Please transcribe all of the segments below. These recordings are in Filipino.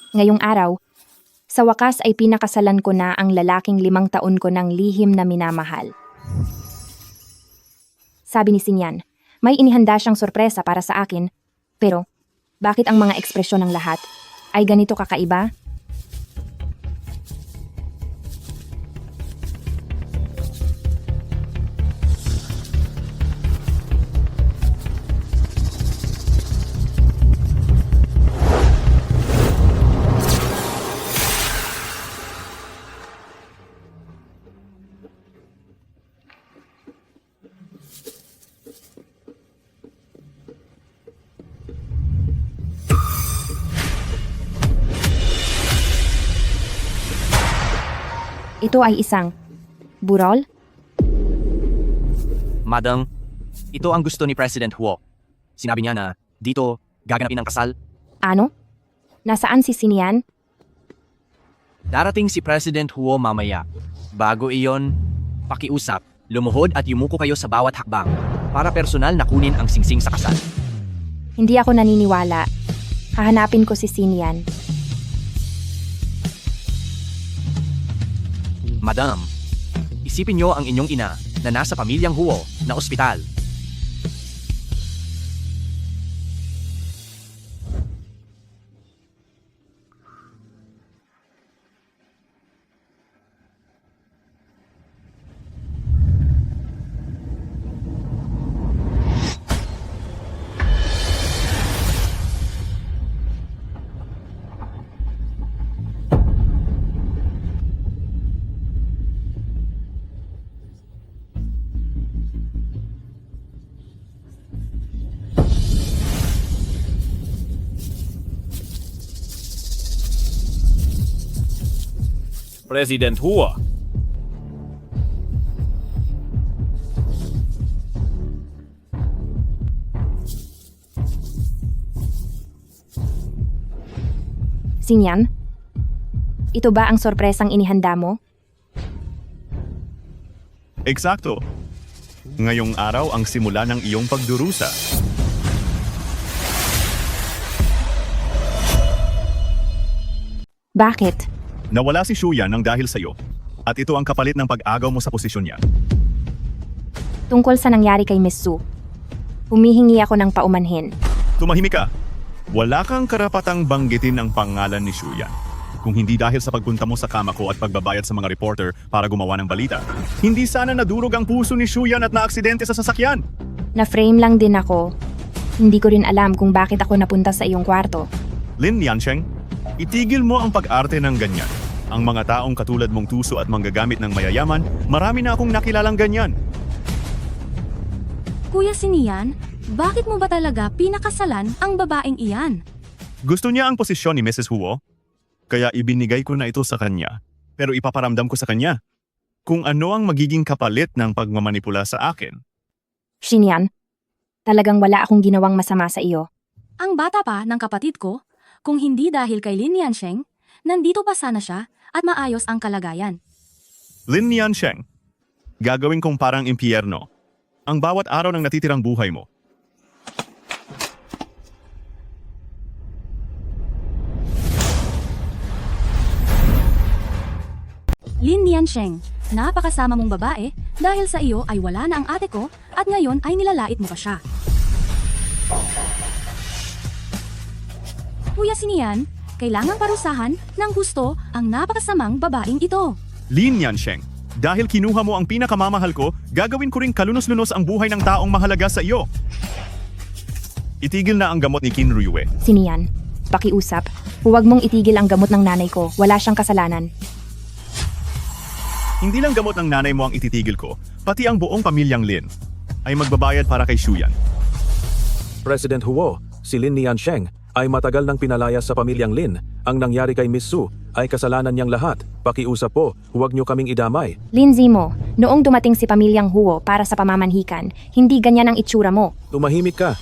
Ngayong araw, sa wakas ay pinakasalan ko na ang lalaking 5 taon ko ng lihim na minamahal. Sabi ni Sinyan, may inihanda siyang sorpresa para sa akin, pero bakit ang mga ekspresyon ng lahat ay ganito kakaiba? Ito ay isang burol? Madam, ito ang gusto ni President Huo. Sinabi niya na dito gaganapin ang kasal. Ano? Nasaan si Sinyan? Darating si President Huo mamaya. Bago iyon, pakiusap, lumuhod at yumuko kayo sa bawat hakbang para personal na kunin ang singsing sa kasal. Hindi ako naniniwala. Hahanapin ko si Sinyan. Madam, isipin niyo ang inyong ina na nasa pamilyang Huo na ospital. President Huo. Sinyan? Ito ba ang sorpresang inihanda mo? Eksakto. Ngayong araw ang simula ng iyong pagdurusa. Bakit? Nawala si Shuyan ng dahil sa'yo. At ito ang kapalit ng pag-agaw mo sa posisyon niya. Tungkol sa nangyari kay Miss Su, humihingi ako ng paumanhin. Tumahimik ka. Wala kang karapatang banggitin ang pangalan ni Shuyan. Kung hindi dahil sa pagpunta mo sa kama ko at pagbabayad sa mga reporter para gumawa ng balita, hindi sana nadurog ang puso ni Shuyan at naaksidente sa sasakyan. Na-frame lang din ako. Hindi ko rin alam kung bakit ako napunta sa iyong kwarto. Lin Yansheng, itigil mo ang pag-arte ng ganyan. Ang mga taong katulad mong tuso at manggagamit ng mayayaman, marami na akong nakilalang ganyan. Kuya Sinian, bakit mo ba talaga pinakasalan ang babaeng iyan? Gusto niya ang posisyon ni Mrs. Huo, kaya ibinigay ko na ito sa kanya. Pero ipaparamdam ko sa kanya kung ano ang magiging kapalit ng pagmamanipula sa akin. Sinyan, talagang wala akong ginawang masama sa iyo. Ang bata pa ng kapatid ko, kung hindi dahil kay Lin Yansheng, nandito pa sana siya at maayos ang kalagayan. Lin Yansheng, gagawin kong parang impyerno ang bawat araw ng natitirang buhay mo. Lin Yansheng, napakasama mong babae dahil sa iyo ay wala na ang ate ko at ngayon ay nilalait mo pa siya. Kuya Sinian, kailangang parusahan ng gusto ang napakasamang babaeng ito. Lin Yansheng, dahil kinuha mo ang pinakamamahal ko, gagawin ko ring kalunos-lunos ang buhay ng taong mahalaga sa iyo. Itigil na ang gamot ni Qin Ruiyue. Sinian, pakiusap. Huwag mong itigil ang gamot ng nanay ko. Wala siyang kasalanan. Hindi lang gamot ng nanay mo ang ititigil ko, pati ang buong pamilyang Lin ay magbabayad para kay Shuyan. President Huo, si Lin Yansheng ay matagal nang pinalaya sa pamilyang Lin. Ang nangyari kay Miss Su ay kasalanan niyang lahat. Pakiusap po, huwag niyo kaming idamay. Lindsay mo, noong dumating si pamilyang Huo para sa pamamanhikan, hindi ganyan ang itsura mo. Tumahimik ka.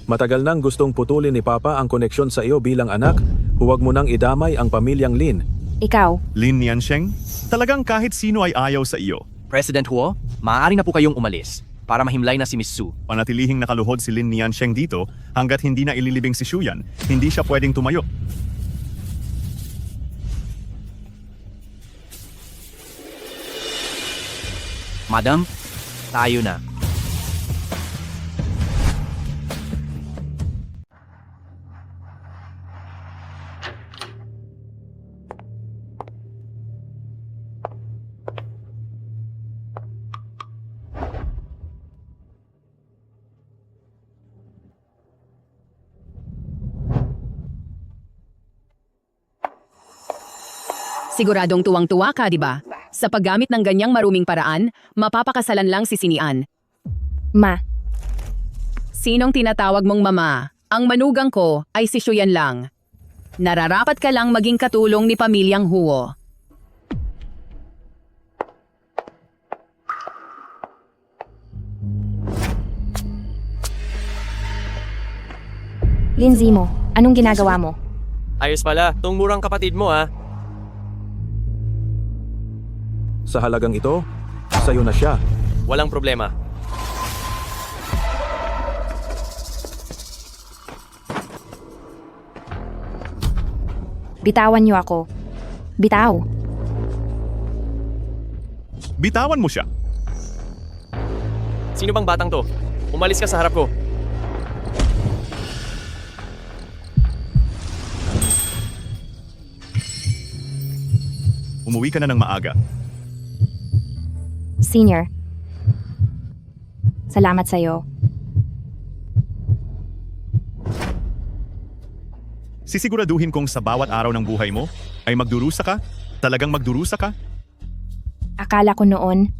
Matagal nang gustong putulin ni Papa ang koneksyon sa iyo bilang anak. Huwag mo nang idamay ang pamilyang Lin. Ikaw, Lin Yansheng, talagang kahit sino ay ayaw sa iyo. President Huo, maaari na po kayong umalis para mahimlay na si Miss Su. Panatilihing nakaluhod si Lin Yansheng dito hanggat hindi na ililibing si Shuyan, hindi siya pwedeng tumayo. Madam, tayo na. Siguradong tuwang-tuwa ka, di ba? Sa paggamit ng ganyang maruming paraan, mapapakasalan lang si Sinian. Ma, Sinong tinatawag mong mama? Ang manugang ko ay si Shuyan lang. Nararapat ka lang maging katulong ni pamilyang Huo. Lindsay mo, anong ginagawa mo? Ayos pala, tong murang kapatid mo ha. Sa halagang ito, sa'yo na siya. Walang problema. Bitawan niyo ako. Bitaw. Bitawan mo siya. Sino bang batang to? Umalis ka sa harap ko. Umuwi ka na ng maaga. Senior. Salamat sa'yo. Sisiguraduhin kong sa bawat araw ng buhay mo ay magdurusa ka, talagang magdurusa ka. Akala ko noon,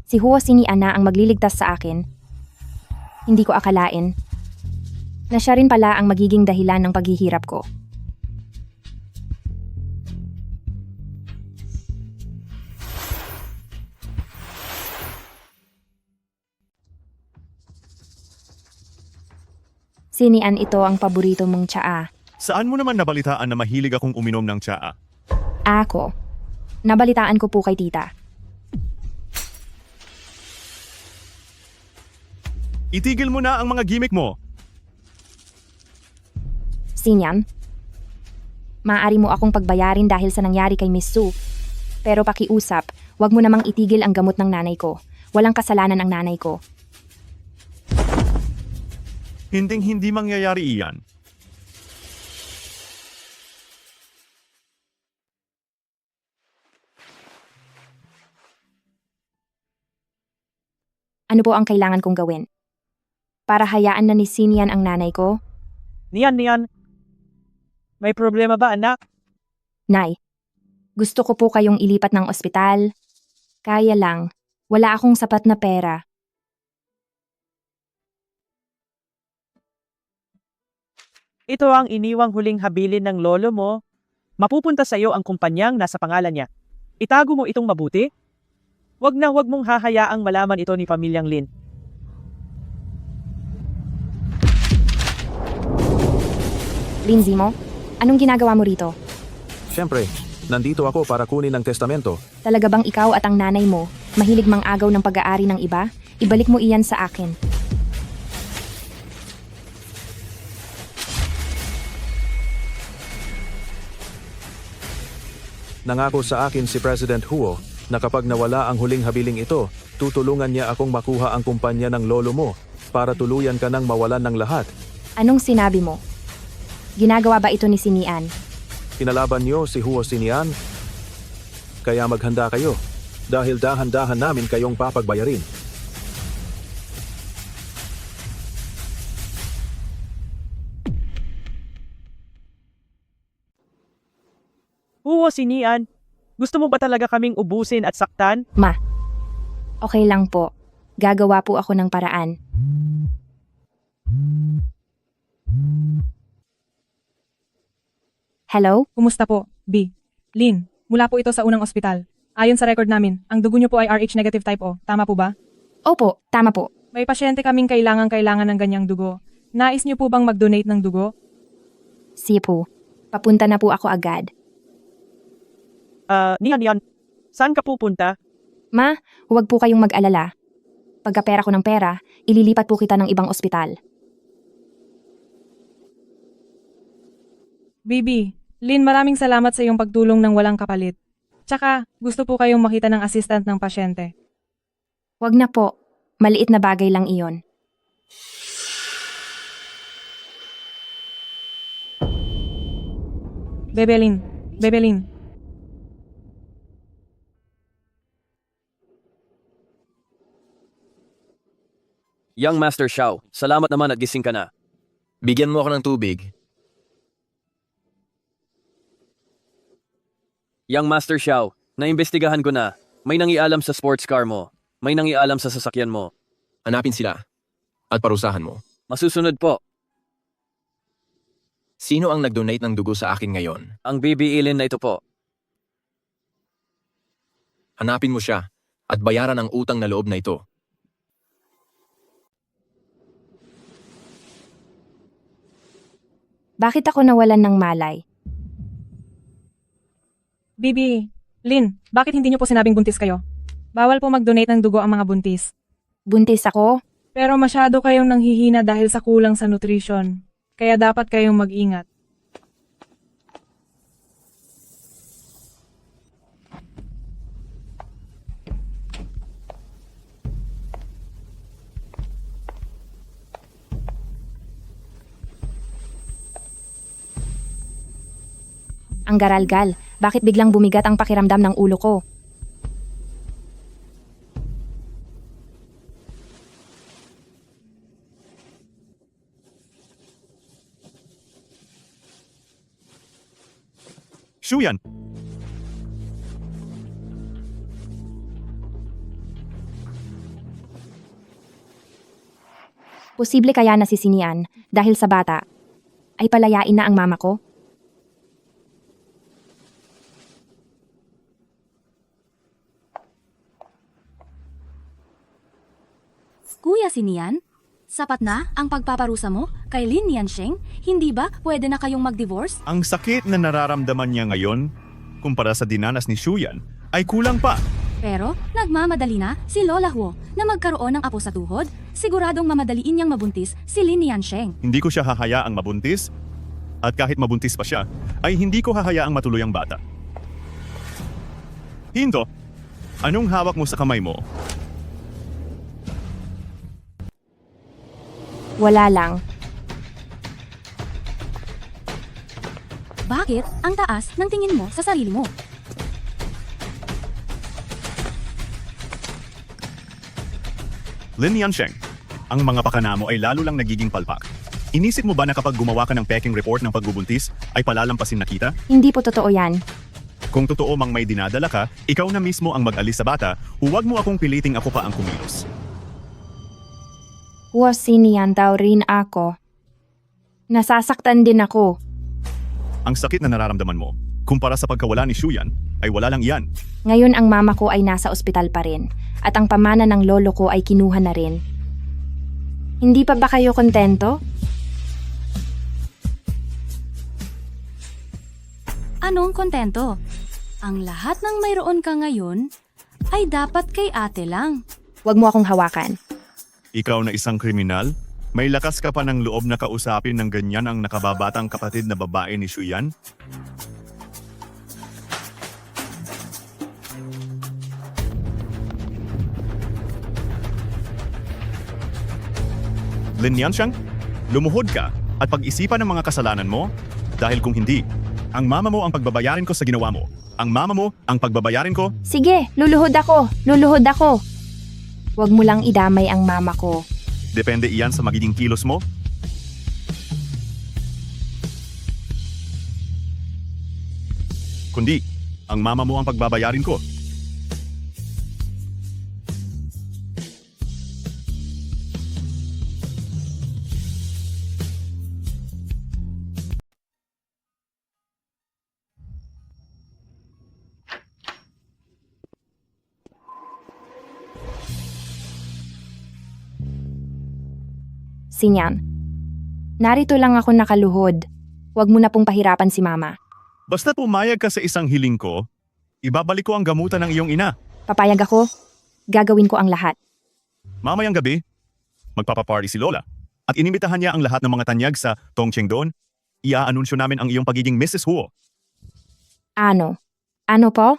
si Huo Sinian na ang magliligtas sa akin. Hindi ko akalain na siya rin pala ang magiging dahilan ng paghihirap ko. Sinian, ito ang paborito mong tsaa. Saan mo naman nabalitaan na mahilig akong uminom ng tsaa? Ako. Nabalitaan ko po kay tita. Itigil mo na ang mga gimmick mo. Sinian, maaari mo akong pagbayarin dahil sa nangyari kay Miss Su. Pero pakiusap, wag mo namang itigil ang gamot ng nanay ko. Walang kasalanan ang nanay ko. Hinding-hindi mangyayari iyan. Ano po ang kailangan kong gawin? Para hayaan na ni Sinian ang nanay ko? Niyan. May problema ba, anak? Nay, gusto ko po kayong ilipat ng ospital. Kaya lang, wala akong sapat na pera. Ito ang iniwang huling habilin ng lolo mo. Mapupunta sa iyo ang kumpanyang nasa pangalan niya. Itago mo itong mabuti. Wag mong hahayaang malaman ito ni Pamilyang Lin. Lindsay mo, anong ginagawa mo rito? Siyempre, nandito ako para kunin ang testamento. Talaga bang ikaw at ang nanay mo mahilig mang-agaw ng pag-aari ng iba? Ibalik mo iyan sa akin. Nangako sa akin si President Huo na kapag nawala ang huling habiling ito, tutulungan niya akong makuha ang kumpanya ng lolo mo para tuluyan ka nang mawalan ng lahat. Anong sinabi mo? Ginagawa ba ito ni Sinian? Kinalaban niyo si Huo Sinian? Kaya maghanda kayo dahil dahan-dahan namin kayong papagbayarin. Huo Sinian, gusto mo ba talaga kaming ubusin at saktan? Ma, okay lang po. Gagawa po ako ng paraan. Hello? Kumusta po, B? Lin, mula po ito sa unang ospital. Ayon sa record namin, ang dugo niyo po ay RH negative type O. Tama po ba? Opo, tama po. May pasyente kaming kailangan ng ganyang dugo. Nais niyo po bang mag-donate ng dugo? Sige po. Papunta na po ako agad. Niyan, saan ka pupunta? Ma, huwag po kayong mag-alala. Pagkapera ko ng pera, ililipat po kita ng ibang ospital. Bibi, Lin, maraming salamat sa iyong pagtulong ng walang kapalit. Tsaka, gusto po kayong makita ng assistant ng pasyente. Wag na po. Maliit na bagay lang iyon. Bebelin, Bebelin. Young Master Xiao, salamat naman at gising ka na. Bigyan mo ako ng tubig. Young Master Xiao, naimbestigahan ko na. May nangialam sa sports car mo. May nangialam sa sasakyan mo. Hanapin sila. At parusahan mo. Masusunod po, Sino ang nag-donate ng dugo sa akin ngayon? ang bibiilin na ito po. Hanapin mo siya at bayaran ang utang na loob na ito. Bakit ako nawalan ng malay? Bibi, Lin, bakit hindi niyo po sinabing buntis kayo? Bawal po mag-donate ng dugo ang mga buntis. Buntis ako? Pero masyado kayong nanghihina dahil sa kulang sa nutrition. Kaya dapat kayong mag-ingat. Ang garalgal. Bakit biglang bumigat ang pakiramdam ng ulo ko? Shuyan! Posible kaya nasisinian dahil sa bata ay palayain na ang mama ko? Kuya Sinian, sapat na ang pagpaparusa mo kay Lin Yansheng? Hindi ba pwede na kayong mag-divorce? Ang sakit na nararamdaman niya ngayon, kumpara sa dinanas ni Shuyan, ay kulang pa. Pero nagmamadali na si Lola Huo na magkaroon ng apo sa tuhod. Siguradong mamadaliin niyang mabuntis si Lin Yansheng. Hindi ko siya hahayaang mabuntis, at kahit mabuntis pa siya, ay hindi ko hahayaang matuloy ang bata. Hinto, anong hawak mo sa kamay mo? Wala lang. Bakit ang taas ng tingin mo sa sarili mo? Lin Yansheng, ang mga pakana mo ay lalo lang nagiging palpak. Inisip mo ba na kapag gumawa ka ng peking report ng pagbubuntis, ay palalampasin na kita? Hindi po totoo yan. Kung totoo mang may dinadala ka, ikaw na mismo ang mag-alis sa bata, huwag mo akong piliting ako pa ang kumilos. Sinian daw rin ako. Nasasaktan din ako. Ang sakit na nararamdaman mo, kumpara sa pagkawala ni Shuyan, ay wala lang iyan. Ngayon ang mama ko ay nasa ospital pa rin at ang pamana ng lolo ko ay kinuha na rin. Hindi pa ba kayo kontento? Anong kontento? Ang lahat ng mayroon ka ngayon ay dapat kay ate lang. Huwag mo akong hawakan. Ikaw na isang kriminal? May lakas ka pa ng loob na kausapin ng ganyan ang nakababatang kapatid na babae ni Shuyan? Lin Yansheng, lumuhod ka at pag-isipan ang mga kasalanan mo dahil kung hindi, ang mama mo ang pagbabayarin ko sa ginawa mo. Ang mama mo ang pagbabayarin ko. Sige, luluhod ako. Luluhod ako. Huwag mo lang idamay ang mama ko. Depende iyan sa magiging kilos mo. Kundi, ang mama mo ang pagbabayarin ko. Sinyan. Narito lang ako nakaluhod. Huwag mo na pong pahirapan si mama. Basta pumayag ka sa isang hiling ko, ibabalik ko ang gamutan ng iyong ina. Papayag ako. Gagawin ko ang lahat. Mamayang gabi, magpapaparty si Lola. At inimbitahan niya ang lahat ng mga tanyag sa Tongcheng doon. Ia-anunsyo namin ang iyong pagiging Mrs. Huo. Ano? Ano po?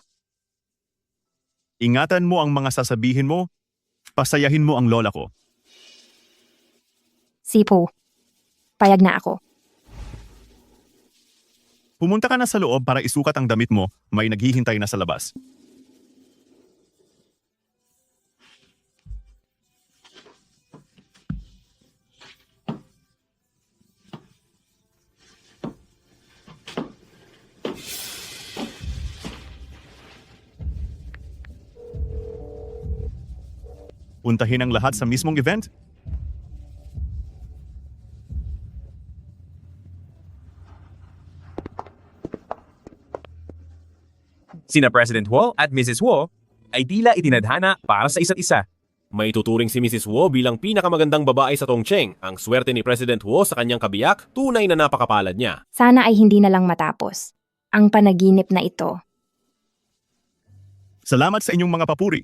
Ingatan mo ang mga sasabihin mo Pasayahin mo ang lola ko. Sipo. Payag na ako. Pumunta ka na sa loob para isukat ang damit mo, may naghihintay na sa labas. Puntahin ang lahat sa mismong event? Sina President Huo at Mrs. Huo ay tila itinadhana para sa isa't isa. May tuturing si Mrs. Huo bilang pinakamagandang babae sa Tongcheng. Ang swerte ni President Huo sa kanyang kabiyak, tunay na napakapalad niya. Sana ay hindi na lang matapos. Ang panaginip na ito. Salamat sa inyong mga papuri.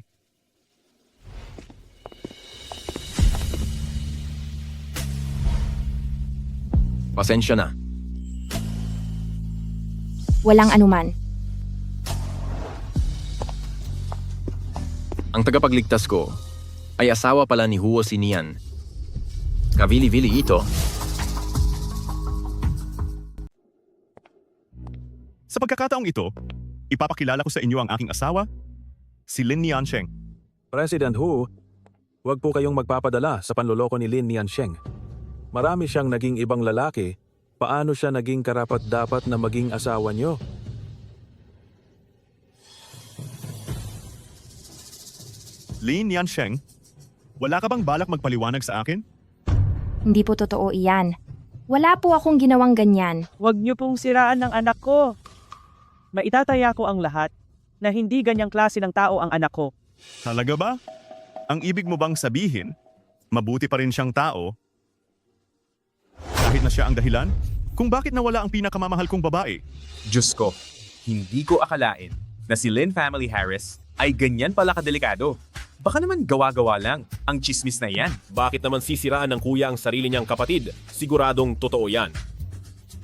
Pasensya na. Walang anuman. Ang tagapagligtas ko ay asawa pala ni Huo Sinian. Kavili-vili ito. Sa pagkakataong ito, ipapakilala ko sa inyo ang aking asawa, si Lin Niansheng. President Hu, huwag po kayong magpapadala sa panloloko ni Lin Niansheng. Marami siyang naging ibang lalaki. Paano siya naging karapat-dapat na maging asawa niyo? Lin Niansheng, wala ka bang balak magpaliwanag sa akin? Hindi po totoo iyan. Wala po akong ginawang ganyan. Huwag niyo pong siraan ng anak ko. Maitataya ko ang lahat na hindi ganyang klase ng tao ang anak ko. Talaga ba? Ang ibig mo bang sabihin, mabuti pa rin siyang tao? Kahit na siya ang dahilan, kung bakit nawala ang pinakamamahal kong babae? Diyos ko, hindi ko akalain na si Lin Family Harris ay ganyan pala kadelikado. Baka naman gawa-gawa lang ang chismis na yan. Bakit naman sisiraan ng kuya ang sarili niyang kapatid? Siguradong totoo yan.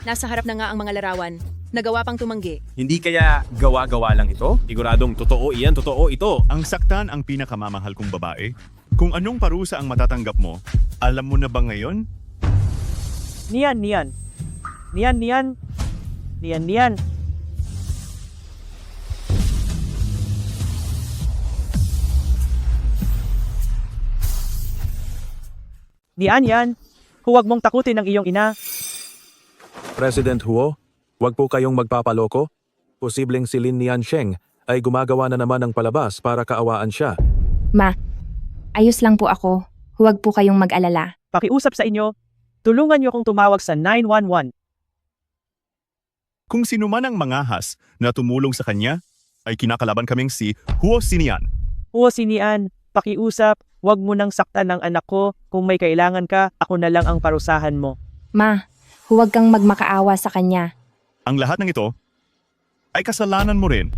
Nasa harap na nga ang mga larawan. Nagawa pang tumanggi. Hindi kaya gawa-gawa lang ito? Siguradong totoo iyan, totoo ito. Ang saktan ang pinakamamahal kong babae? Kung anong parusa ang matatanggap mo, alam mo na ba ngayon? Niyan. Niyan. Niyan, huwag mong takutin ang iyong ina. President Huo, huwag po kayong magpapaloko. Posibleng si Lin Niansheng ay gumagawa na naman ng palabas para kaawaan siya. Ma, ayos lang po ako. Huwag po kayong mag-alala. Pakiusap sa inyo, tulungan niyo akong tumawag sa 911. Kung sino man ang mangahas na tumulong sa kanya, ay kinakalaban kaming si Huo Sinian. Huo Sinian, pakiusap, huwag mo nang saktan ng anak ko. Kung may kailangan ka, ako na lang ang parusahan mo. Ma, huwag kang magmakaawa sa kanya. Ang lahat ng ito ay kasalanan mo rin.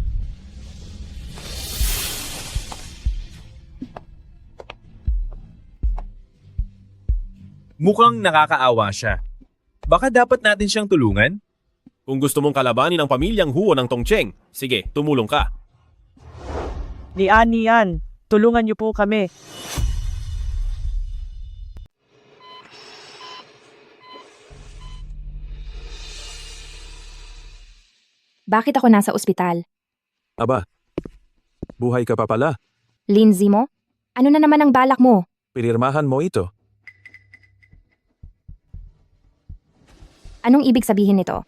Mukhang nakakaawa siya. Baka dapat natin siyang tulungan? Kung gusto mong kalabanin ang pamilyang Huo ng Tongcheng, sige, tumulong ka. Niyan, tulungan niyo po kami. Bakit ako nasa ospital? Aba, buhay ka pa pala. Lindsay mo? Ano na naman ang balak mo? Pinirmahan mo ito. Anong ibig sabihin nito?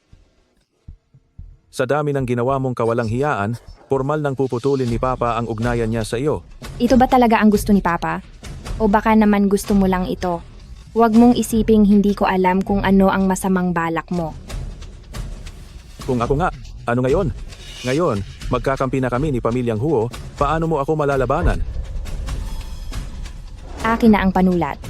Sa dami ng ginawa mong kawalang hiyaan, formal nang puputulin ni Papa ang ugnayan niya sa iyo. Ito ba talaga ang gusto ni Papa? O baka naman gusto mo lang ito? Huwag mong isiping hindi ko alam kung ano ang masamang balak mo. Kung ako nga, ano ngayon? Ngayon, magkakampi na kami ni Pamilyang Huo, paano mo ako malalabanan? Akin na ang panulat.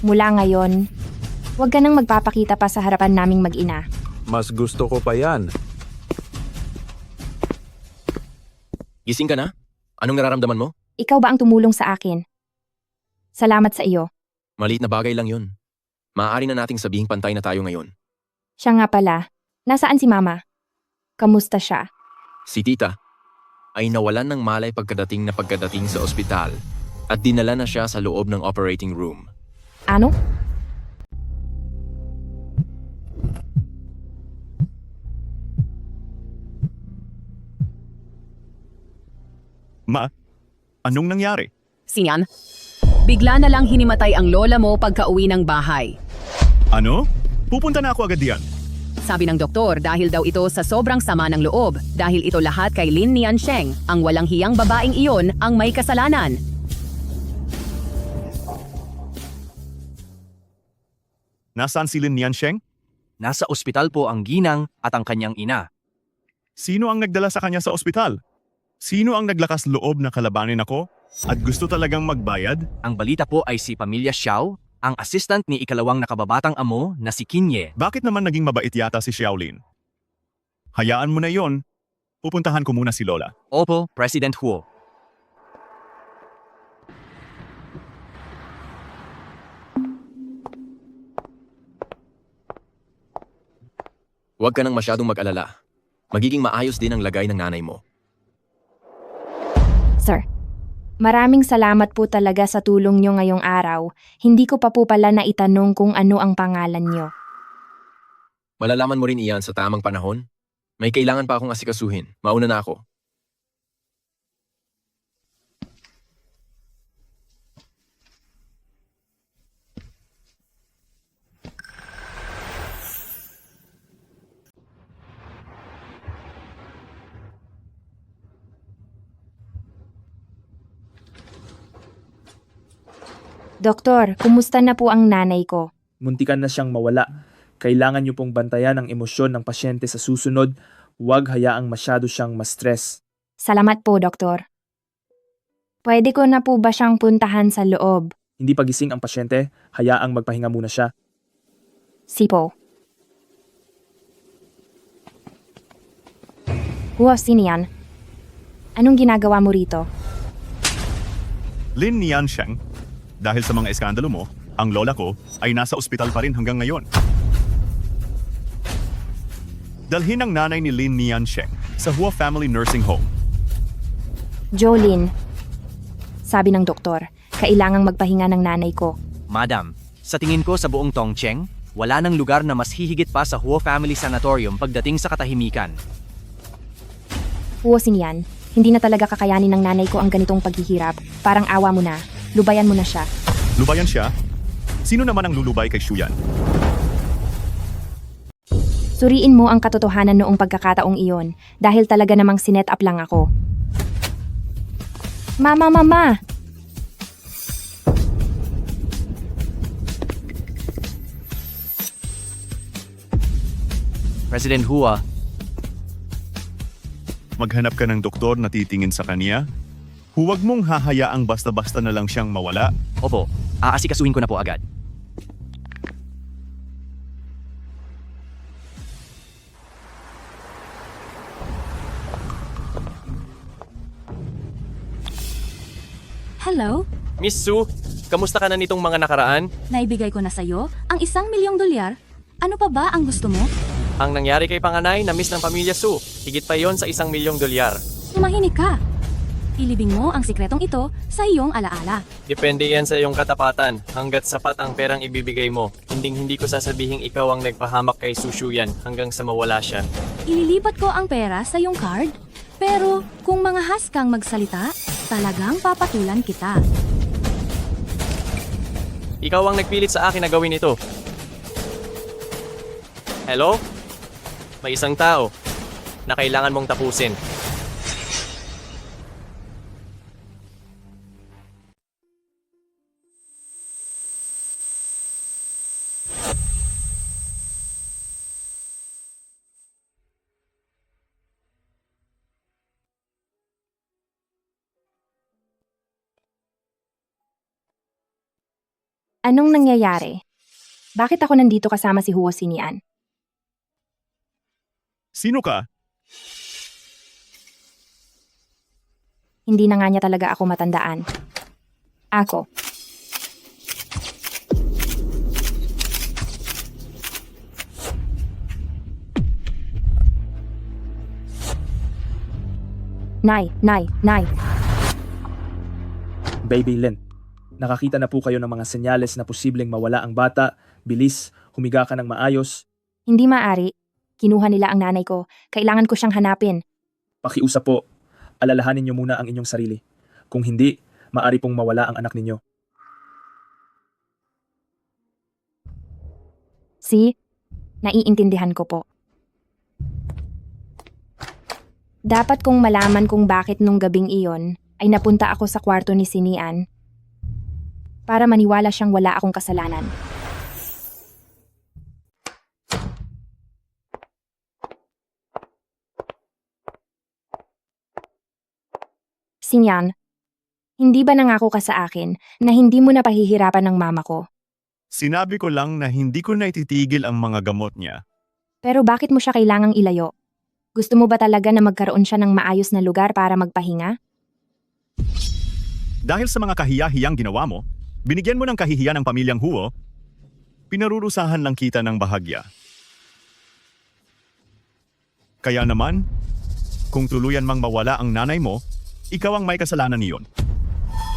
Mula ngayon, huwag ka nang magpapakita pa sa harapan naming mag-ina. Mas gusto ko pa yan. Gising ka na? Anong nararamdaman mo? Ikaw ba ang tumulong sa akin? Salamat sa iyo. Maliit na bagay lang yun. Maaari na nating sabihing pantay na tayo ngayon. Siya nga pala. Nasaan si Mama? Kamusta siya? Si tita ay nawalan ng malay pagkadating sa ospital at dinala na siya sa loob ng operating room. Ano? Ma, anong nangyari? Sian, bigla na lang hinimatay ang lola mo pagka-uwi ng bahay. Ano? Pupunta na ako agad diyan. Sabi ng doktor dahil daw ito sa sobrang sama ng loob dahil ito lahat kay Lin Niansheng, ang walang hiyang babaeng iyon ang may kasalanan. Nasaan si Lin Niansheng? Nasa ospital po ang ginang at ang kanyang ina. Sino ang nagdala sa kanya sa ospital? Sino ang naglakas loob na kalabanin ako at gusto talagang magbayad? Ang balita po ay si Pamilya Xiao, ang assistant ni ikalawang nakababatang amo na si Kinye. Bakit naman naging mabait yata si Xiaolin? Hayaan mo na yon. Pupuntahan ko muna si Lola. Opo, President Huo. Huwag ka nang masyadong mag-alala. Magiging maayos din ang lagay ng nanay mo. Sir, maraming salamat po talaga sa tulong nyo ngayong araw. Hindi ko pa po pala naitanong kung ano ang pangalan nyo. Malalaman mo rin iyan sa tamang panahon. May kailangan pa akong asikasuhin. Mauna na ako. Doktor, kumusta na po ang nanay ko? Muntikan na siyang mawala. Kailangan niyo pong bantayan ang emosyon ng pasyente sa susunod. Huwag hayaang masyado siyang ma-stress. Salamat po, doktor. Pwede ko na po ba siyang puntahan sa loob? Hindi pagising ang pasyente, hayaang magpahinga muna siya. Sipo. Huo, sino yan? Anong ginagawa mo rito? Lin Niansheng, dahil sa mga eskandalo mo, ang lola ko ay nasa ospital pa rin hanggang ngayon. Dalhin ang nanay ni Lin Niansheng sa Hua Family Nursing Home. Jolene, sabi ng doktor, kailangang magpahinga ng nanay ko. Madam, sa tingin ko sa buong Tongcheng, wala nang lugar na mas hihigit pa sa Huo Family Sanatorium pagdating sa katahimikan. Huo, sinian. Hindi na talaga kakayanin ng nanay ko ang ganitong paghihirap. Parang awa mo na. Lubayan mo na siya. Lubayan siya? Sino naman ang lulubay kay Shuyan? Suriin mo ang katotohanan noong pagkakataong iyon dahil talaga namang sinet up lang ako. Mama! President Hua, Maghanap ka ng doktor na titingin sa kanya. Huwag mong hahayaang basta-basta na lang siyang mawala. opo, aasikasuhin ko na po agad. Hello? Miss Su, kamusta ka na nitong mga nakaraan? Naibigay ko na sa'yo ang $1,000,000. Ano pa ba ang gusto mo? Ang nangyari kay Panganay na miss ng pamilya Su. Higit pa yon sa $1,000,000. Tumahinig ka. Ilibing mo ang sikretong ito sa iyong alaala. Depende yan sa iyong katapatan. Hanggat sapat ang perang ibibigay mo, hindi ko sasabihing ikaw ang nagpahamak kay Su Shuyan hanggang sa mawala siya. Ililipat ko ang pera sa iyong card. Pero kung mangahas kang magsalita, talagang papatulan kita. Ikaw ang nagpilit sa akin na gawin ito. Hello? May isang tao na kailangan mong tapusin. Anong nangyayari? Bakit ako nandito kasama si Huo Sinian? Sino ka? Hindi na nga niya talaga ako matandaan. Ako. Nay. Baby Lynn, nakakita na po kayo ng mga senyales na posibleng mawala ang bata. Bilis, humiga ka ng maayos. Hindi maaari. Kinuha nila ang nanay ko. Kailangan ko siyang hanapin. Pakiusap po, alalahanin niyo muna ang inyong sarili. Kung hindi, maari pong mawala ang anak ninyo. See? Naiintindihan ko po. Dapat kong malaman kung bakit nung gabing iyon ay napunta ako sa kwarto ni Sinian para maniwala siyang wala akong kasalanan. Sinian, hindi ba nangako ka sa akin na hindi mo na pahihirapan ng mama ko? Sinabi ko lang na hindi ko na ititigil ang mga gamot niya. Pero bakit mo siya kailangang ilayo? Gusto mo ba talaga na magkaroon siya ng maayos na lugar para magpahinga? Dahil sa mga kahiya-hiyang ginawa mo, binigyan mo ng kahihiyan ng pamilyang Huo, pinarurusahan lang kita ng bahagya. Kaya naman, kung tuluyan mang mawala ang nanay mo, ikaw ang may kasalanan niyon.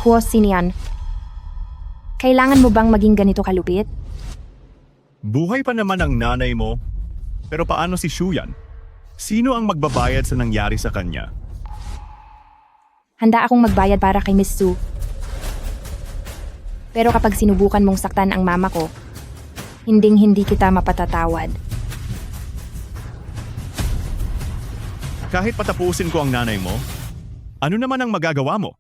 Huo Sinian, kailangan mo bang maging ganito kalupit? Buhay pa naman ang nanay mo, pero paano si Shuyan? Sino ang magbabayad sa nangyari sa kanya? Handa akong magbayad para kay Miss Su. Pero kapag sinubukan mong saktan ang mama ko, hinding-hindi kita mapatatawad. Kahit patapusin ko ang nanay mo, ano naman ang magagawa mo?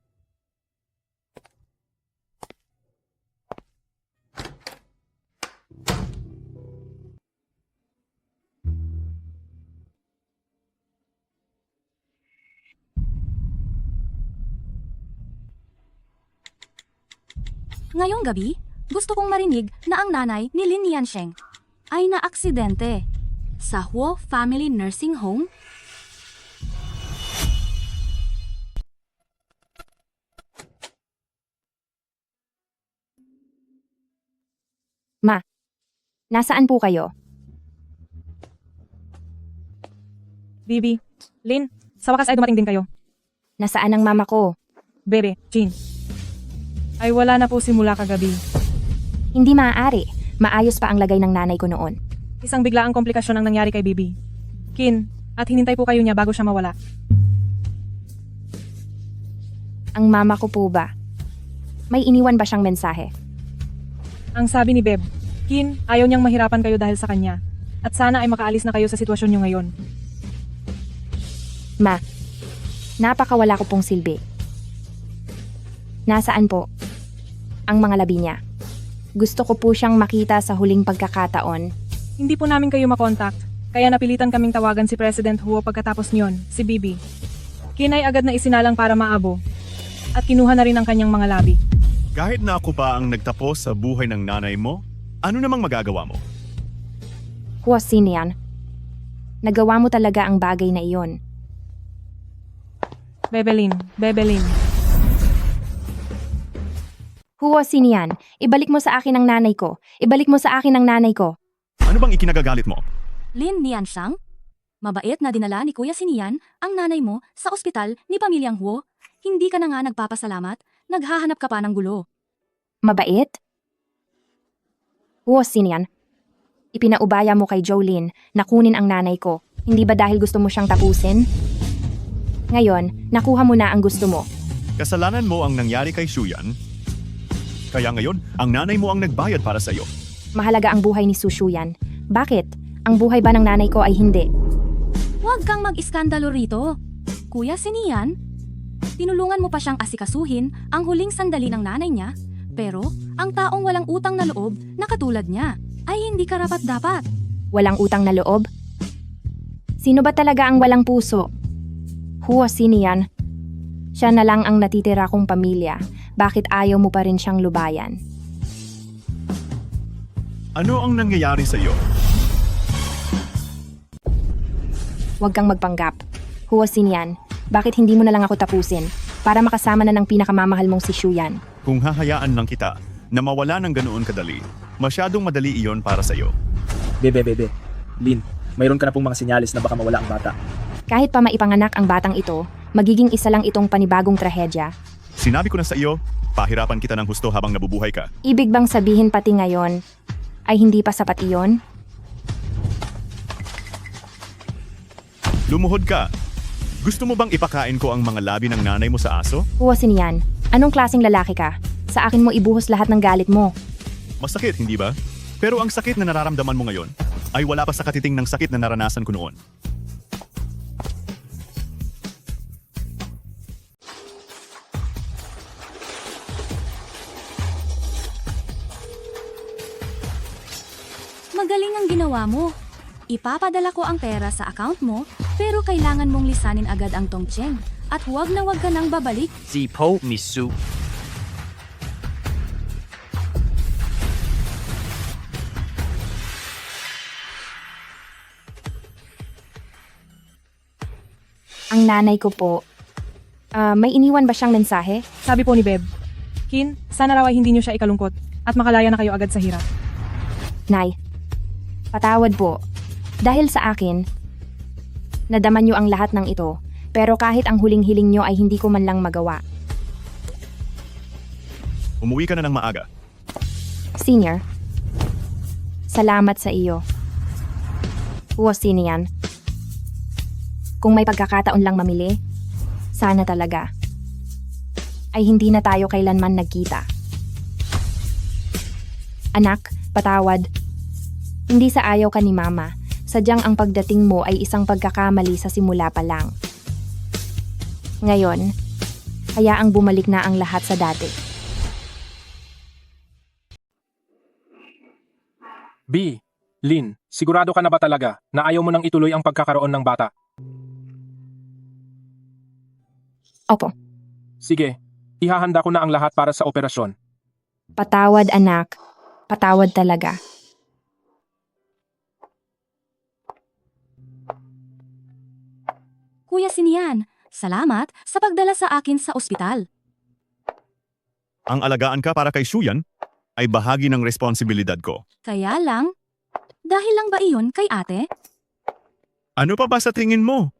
Ngayong gabi, gusto kong marinig na ang nanay ni Lin Yansheng ay naaksidente sa Huo Family Nursing Home. Ma, nasaan po kayo? Bibi, Lin, sa wakas ay dumating din kayo. Nasaan ang mama ko? Bebe, Jean. Ay wala na po simula kagabi. Hindi maaari. Maayos pa ang lagay ng nanay ko noon. Isang biglaang komplikasyon ang nangyari kay Bibi. Kin, at hinintay po kayo niya bago siya mawala. Ang mama ko po ba? May iniwan ba siyang mensahe? Ang sabi ni Beb, Kin, ayaw niyang mahirapan kayo dahil sa kanya. At sana ay makaalis na kayo sa sitwasyon niyo ngayon. Ma, napakawala ko pong silbi. Nasaan po ang mga labi niya? Gusto ko po siyang makita sa huling pagkakataon. Hindi po namin kayo makontakt, kaya napilitan kaming tawagan si President Huo pagkatapos niyon, si Bibi. Kin ay agad na isinalang para maabo. At kinuha na rin ang kanyang mga labi. Kahit na ako pa ang nagtapos sa buhay ng nanay mo, ano namang magagawa mo? Huo Sinian, nagawa mo talaga ang bagay na iyon. Bebelin. Huo Sinian, ibalik mo sa akin ang nanay ko. Ibalik mo sa akin ang nanay ko. Ano bang ikinagagalit mo? Lin Nianshang, mabait na dinala ni Kuya Sinian ang nanay mo sa ospital ni Pamilyang Huo. Hindi ka na nga nagpapasalamat, naghahanap ka pa ng gulo. Mabait? Huo Sinian, ipinaubaya mo kay Jolene na kunin ang nanay ko. Hindi ba dahil gusto mo siyang tapusin? Ngayon, nakuha mo na ang gusto mo. Kasalanan mo ang nangyari kay Shuyan. Kaya ngayon, ang nanay mo ang nagbayad para sa iyo. Mahalaga ang buhay ni Su Shuyan. Bakit? Ang buhay ba ng nanay ko ay hindi? Huwag kang mag-iskandalo rito. Kuya Sinian, tinulungan mo pa siyang asikasuhin ang huling sandali ng nanay niya, pero ang taong walang utang na loob na katulad niya ay hindi karapat-dapat. Walang utang na loob? Sino ba talaga ang walang puso? Huo Sinian, siya na lang ang natitira kong pamilya. Bakit ayaw mo pa rin siyang lubayan? Ano ang nangyayari sa iyo? Huwag kang magpanggap. Huo Sinian, bakit hindi mo na lang ako tapusin para makasama na ng pinakamamahal mong si Shuyan? Kung hahayaan lang kita na mawala ng ganoon kadali, masyadong madali iyon para sa iyo. Bebe. Lin, mayroon ka na pong mga sinyalis na baka mawala ang bata. Kahit pa maipanganak ang batang ito, magiging isa lang itong panibagong trahedya. Sinabi ko na sa iyo, pahirapan kita ng husto habang nabubuhay ka. Ibig bang sabihin pati ngayon ay hindi pa sapat iyon? Lumuhod ka. Gusto mo bang ipakain ko ang mga labi ng nanay mo sa aso? Huwa Sinian, anong klaseng lalaki ka? Sa akin mo ibuhos lahat ng galit mo. Masakit, hindi ba? Pero ang sakit na nararamdaman mo ngayon ay wala pa sa katiting ng sakit na naranasan ko noon. Magaling ang ginawa mo. Ipapadala ko ang pera sa account mo, pero kailangan mong lisanin agad ang Tongcheng. At huwag na huwag ka nang babalik. Si Po Miss Su. Ang nanay ko po, may iniwan ba siyang mensahe? Sabi po ni Beb, Kin, sana raw ay hindi niyo siya ikalungkot at makalaya na kayo agad sa hirap. Nay, patawad po. Dahil sa akin, nadaman niyo ang lahat ng ito, pero kahit ang huling hiling niyo ay hindi ko man lang magawa. Umuwi ka na ng maaga. Senior, salamat sa iyo. Huwa Sinian. Kung may pagkakataon lang mamili, sana talaga ay hindi na tayo kailanman nagkita. Anak, patawad. Hindi sa ayaw ka ni Mama. Sadyang ang pagdating mo ay isang pagkakamali sa simula pa lang. Ngayon, hayaang bumalik na ang lahat sa dati. B. Lin, sigurado ka na ba talaga na ayaw mo nang ituloy ang pagkakaroon ng bata? Opo. Sige, ihahanda ko na ang lahat para sa operasyon. Patawad anak. Patawad talaga. Kuya Sinian, salamat sa pagdala sa akin sa ospital. Ang alagaan ka para kay Shuyan ay bahagi ng responsibilidad ko. Kaya lang, dahil lang ba iyon kay ate? Ano pa ba sa tingin mo?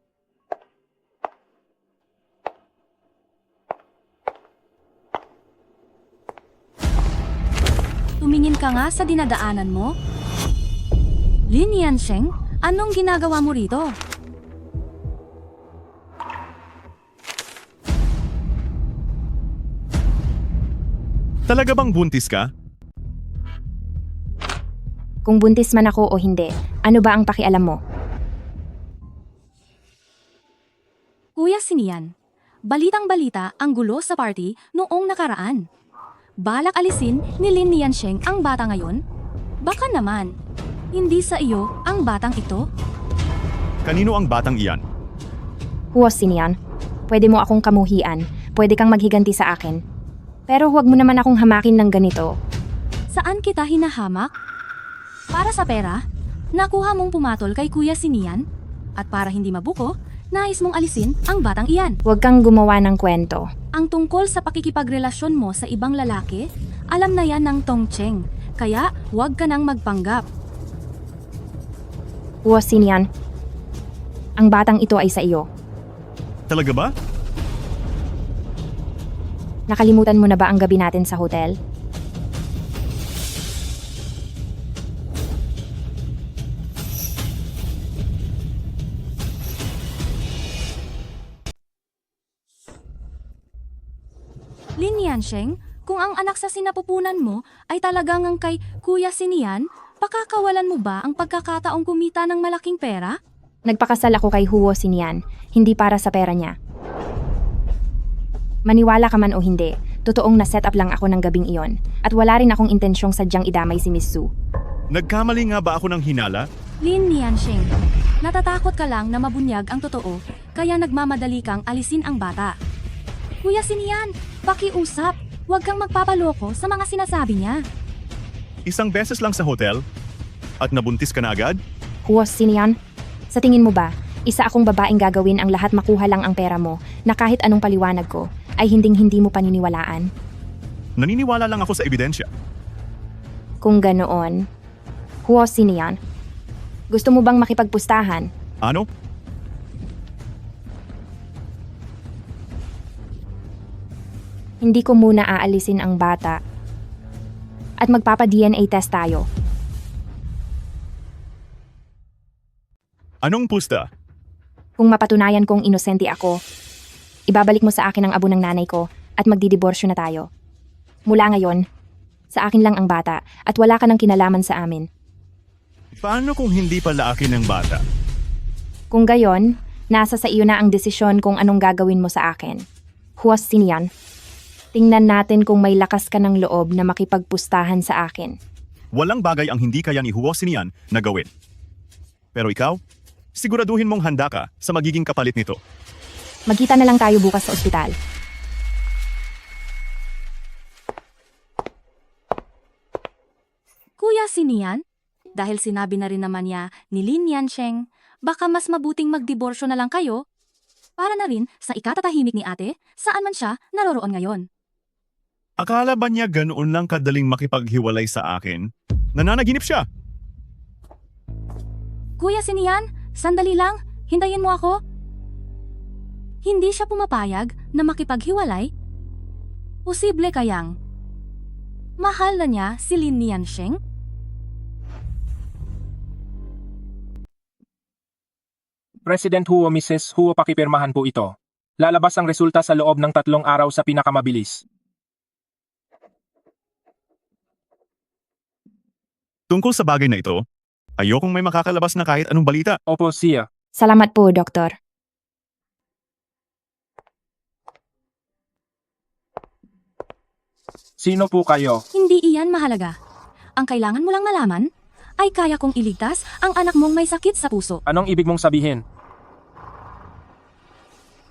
Tumingin ka nga sa dinadaanan mo. Lin Yansheng, anong ginagawa mo rito? Talaga bang buntis ka? Kung buntis man ako o hindi, ano ba ang pakialam mo? Kuya Sinian, balitang-balita ang gulo sa party noong nakaraan. Balak alisin ni Lin Yansheng ang bata ngayon? Baka naman, hindi sa iyo ang batang ito? Kanino ang batang iyan? Huwa Sinian, pwede mo akong kamuhian, pwede kang maghiganti sa akin. Pero huwag mo naman akong hamakin ng ganito. Saan kita hinahamak? Para sa pera, nakuha mong pumatol kay Kuya Sinian? At para hindi mabuko, nais mong alisin ang batang iyan. Huwag kang gumawa ng kwento. Ang tungkol sa pakikipagrelasyon mo sa ibang lalaki, alam na yan ng Tongcheng. Kaya huwag ka nang magpanggap. Huwa Sinian, ang batang ito ay sa iyo. Talaga ba? Nakalimutan mo na ba ang gabi natin sa hotel? Lin Yansheng, kung ang anak sa sinapupunan mo ay talagang ang kay Kuya Sinian, pakakawalan mo ba ang pagkakataong kumita ng malaking pera? Nagpakasal ako kay Huwo Sinian, hindi para sa pera niya. Maniwala ka man o hindi, totoong na-set up lang ako ng gabing iyon. At wala rin akong intensyong sadyang idamay si Miss Su. Nagkamali nga ba ako ng hinala? Lin Yansheng, natatakot ka lang na mabunyag ang totoo, kaya nagmamadali kang alisin ang bata. Kuya Sinian, pakiusap, huwag kang magpapaloko sa mga sinasabi niya. Isang beses lang sa hotel? At nabuntis ka na agad? Huwo Sinian, sa tingin mo ba, isa akong babaeng gagawin ang lahat makuha lang ang pera mo na kahit anong paliwanag ko ay hinding-hindi mo paniniwalaan? Naniniwala lang ako sa ebidensya. Kung ganoon, Huwo Sinian, gusto mo bang makipagpustahan? Ano? Hindi ko muna aalisin ang bata. At magpapa-DNA test tayo. Anong pusta? Kung mapatunayan kong inosente ako, ibabalik mo sa akin ang abo ng nanay ko at magdidiborsyo na tayo. Mula ngayon, sa akin lang ang bata at wala ka ng kinalaman sa amin. Paano kung hindi pala akin ang bata? Kung gayon, nasa sa iyo na ang desisyon kung anong gagawin mo sa akin. Huwas Sinian. Tingnan natin kung may lakas ka ng loob na makipagpustahan sa akin. Walang bagay ang hindi kaya ni Huo Sinian na gawin. Pero ikaw, siguraduhin mong handa ka sa magiging kapalit nito. Magkita na lang tayo bukas sa ospital. Kuya Sinian, dahil sinabi na rin naman niya ni Lin Yansheng, baka mas mabuting magdiborsyo na lang kayo para na rin sa ikatatahimik ni ate saan man siya naroroon ngayon. Akala ba niya ganoon lang kadaling makipaghiwalay sa akin? Nananaginip siya! Kuya Sinian, sandali lang, hintayin mo ako. Hindi siya pumapayag na makipaghiwalay? Posible kayang mahal na niya si Lin Yansheng? President Huo, Mrs. Huo, pakipirmahan po ito. Lalabas ang resulta sa loob ng 3 araw sa pinakamabilis. Tungkol sa bagay na ito, ayokong may makakalabas na kahit anong balita. Opo, siya. Salamat po, Doktor. Sino po kayo? Hindi iyan mahalaga. Ang kailangan mo lang malaman ay kaya kong iligtas ang anak mong may sakit sa puso. Anong ibig mong sabihin?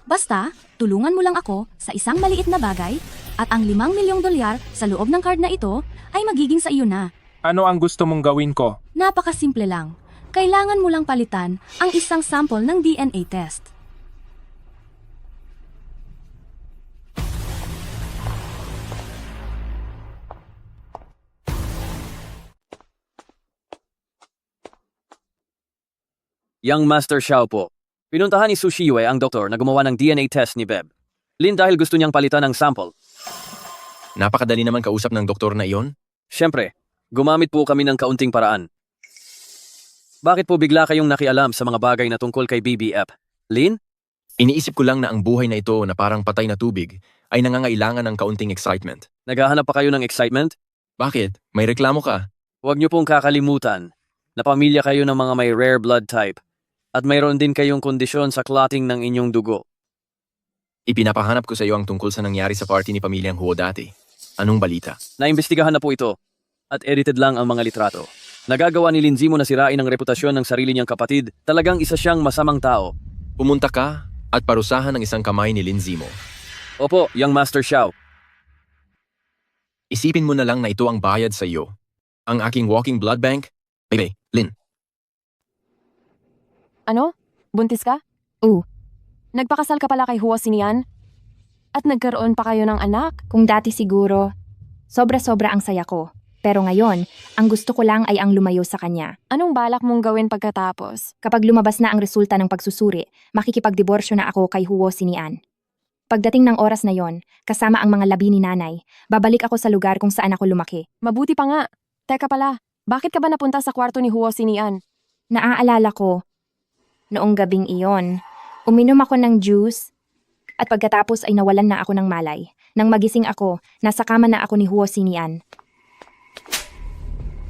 Basta, tulungan mo lang ako sa isang maliit na bagay at ang $5 milyong sa loob ng card na ito ay magiging sa iyo na. Ano ang gusto mong gawin ko? Napakasimple lang. Kailangan mo lang palitan ang isang sample ng DNA test. Young Master Xiao po. Pinuntahan ni Su Shiyue ang doktor na gumawa ng DNA test ni Beb. Lin dahil gusto niyang palitan ang sample. Napakadali naman kausap ng doktor na iyon. Siyempre, gumamit po kami ng kaunting paraan. Bakit po bigla kayong nakialam sa mga bagay na tungkol kay BBF? Lin? Iniisip ko lang na ang buhay na ito na parang patay na tubig ay nangangailangan ng kaunting excitement. Naghahanap pa kayo ng excitement? Bakit? May reklamo ka? Huwag niyo pong kakalimutan na pamilya kayo ng mga may rare blood type at mayroon din kayong kondisyon sa clotting ng inyong dugo. Ipinapahanap ko sa iyo ang tungkol sa nangyari sa party ni Pamilyang Huo dati. Anong balita? Naimbestigahan na po ito at edited lang ang mga litrato. Nagagawa ni Linzimo na sirain ang reputasyon ng sarili niyang kapatid. Talagang isa siyang masamang tao. Pumunta ka at parusahan ng isang kamay ni Linzimo. Opo, Young Master Xiao. Isipin mo na lang na ito ang bayad sa iyo. Ang aking walking blood bank? Bebe, Lin. Ano? Buntis ka? Nagpakasal ka pala kay Huo Sinian? At nagkaroon pa kayo ng anak? Kung dati siguro, sobra-sobra ang saya ko. Pero ngayon, ang gusto ko lang ay ang lumayo sa kanya. Anong balak mong gawin pagkatapos? Kapag lumabas na ang resulta ng pagsusuri, makikipagdiborsyo na ako kay Huo Sinian. Pagdating ng oras na yon, kasama ang mga labi ni nanay, babalik ako sa lugar kung saan ako lumaki. Mabuti pa nga. Teka pala, bakit ka ba napunta sa kwarto ni Huo Sinian? Naaalala ko, noong gabing iyon, uminom ako ng juice at pagkatapos ay nawalan na ako ng malay. Nang magising ako, nasa kama na ako ni Huo Sinian.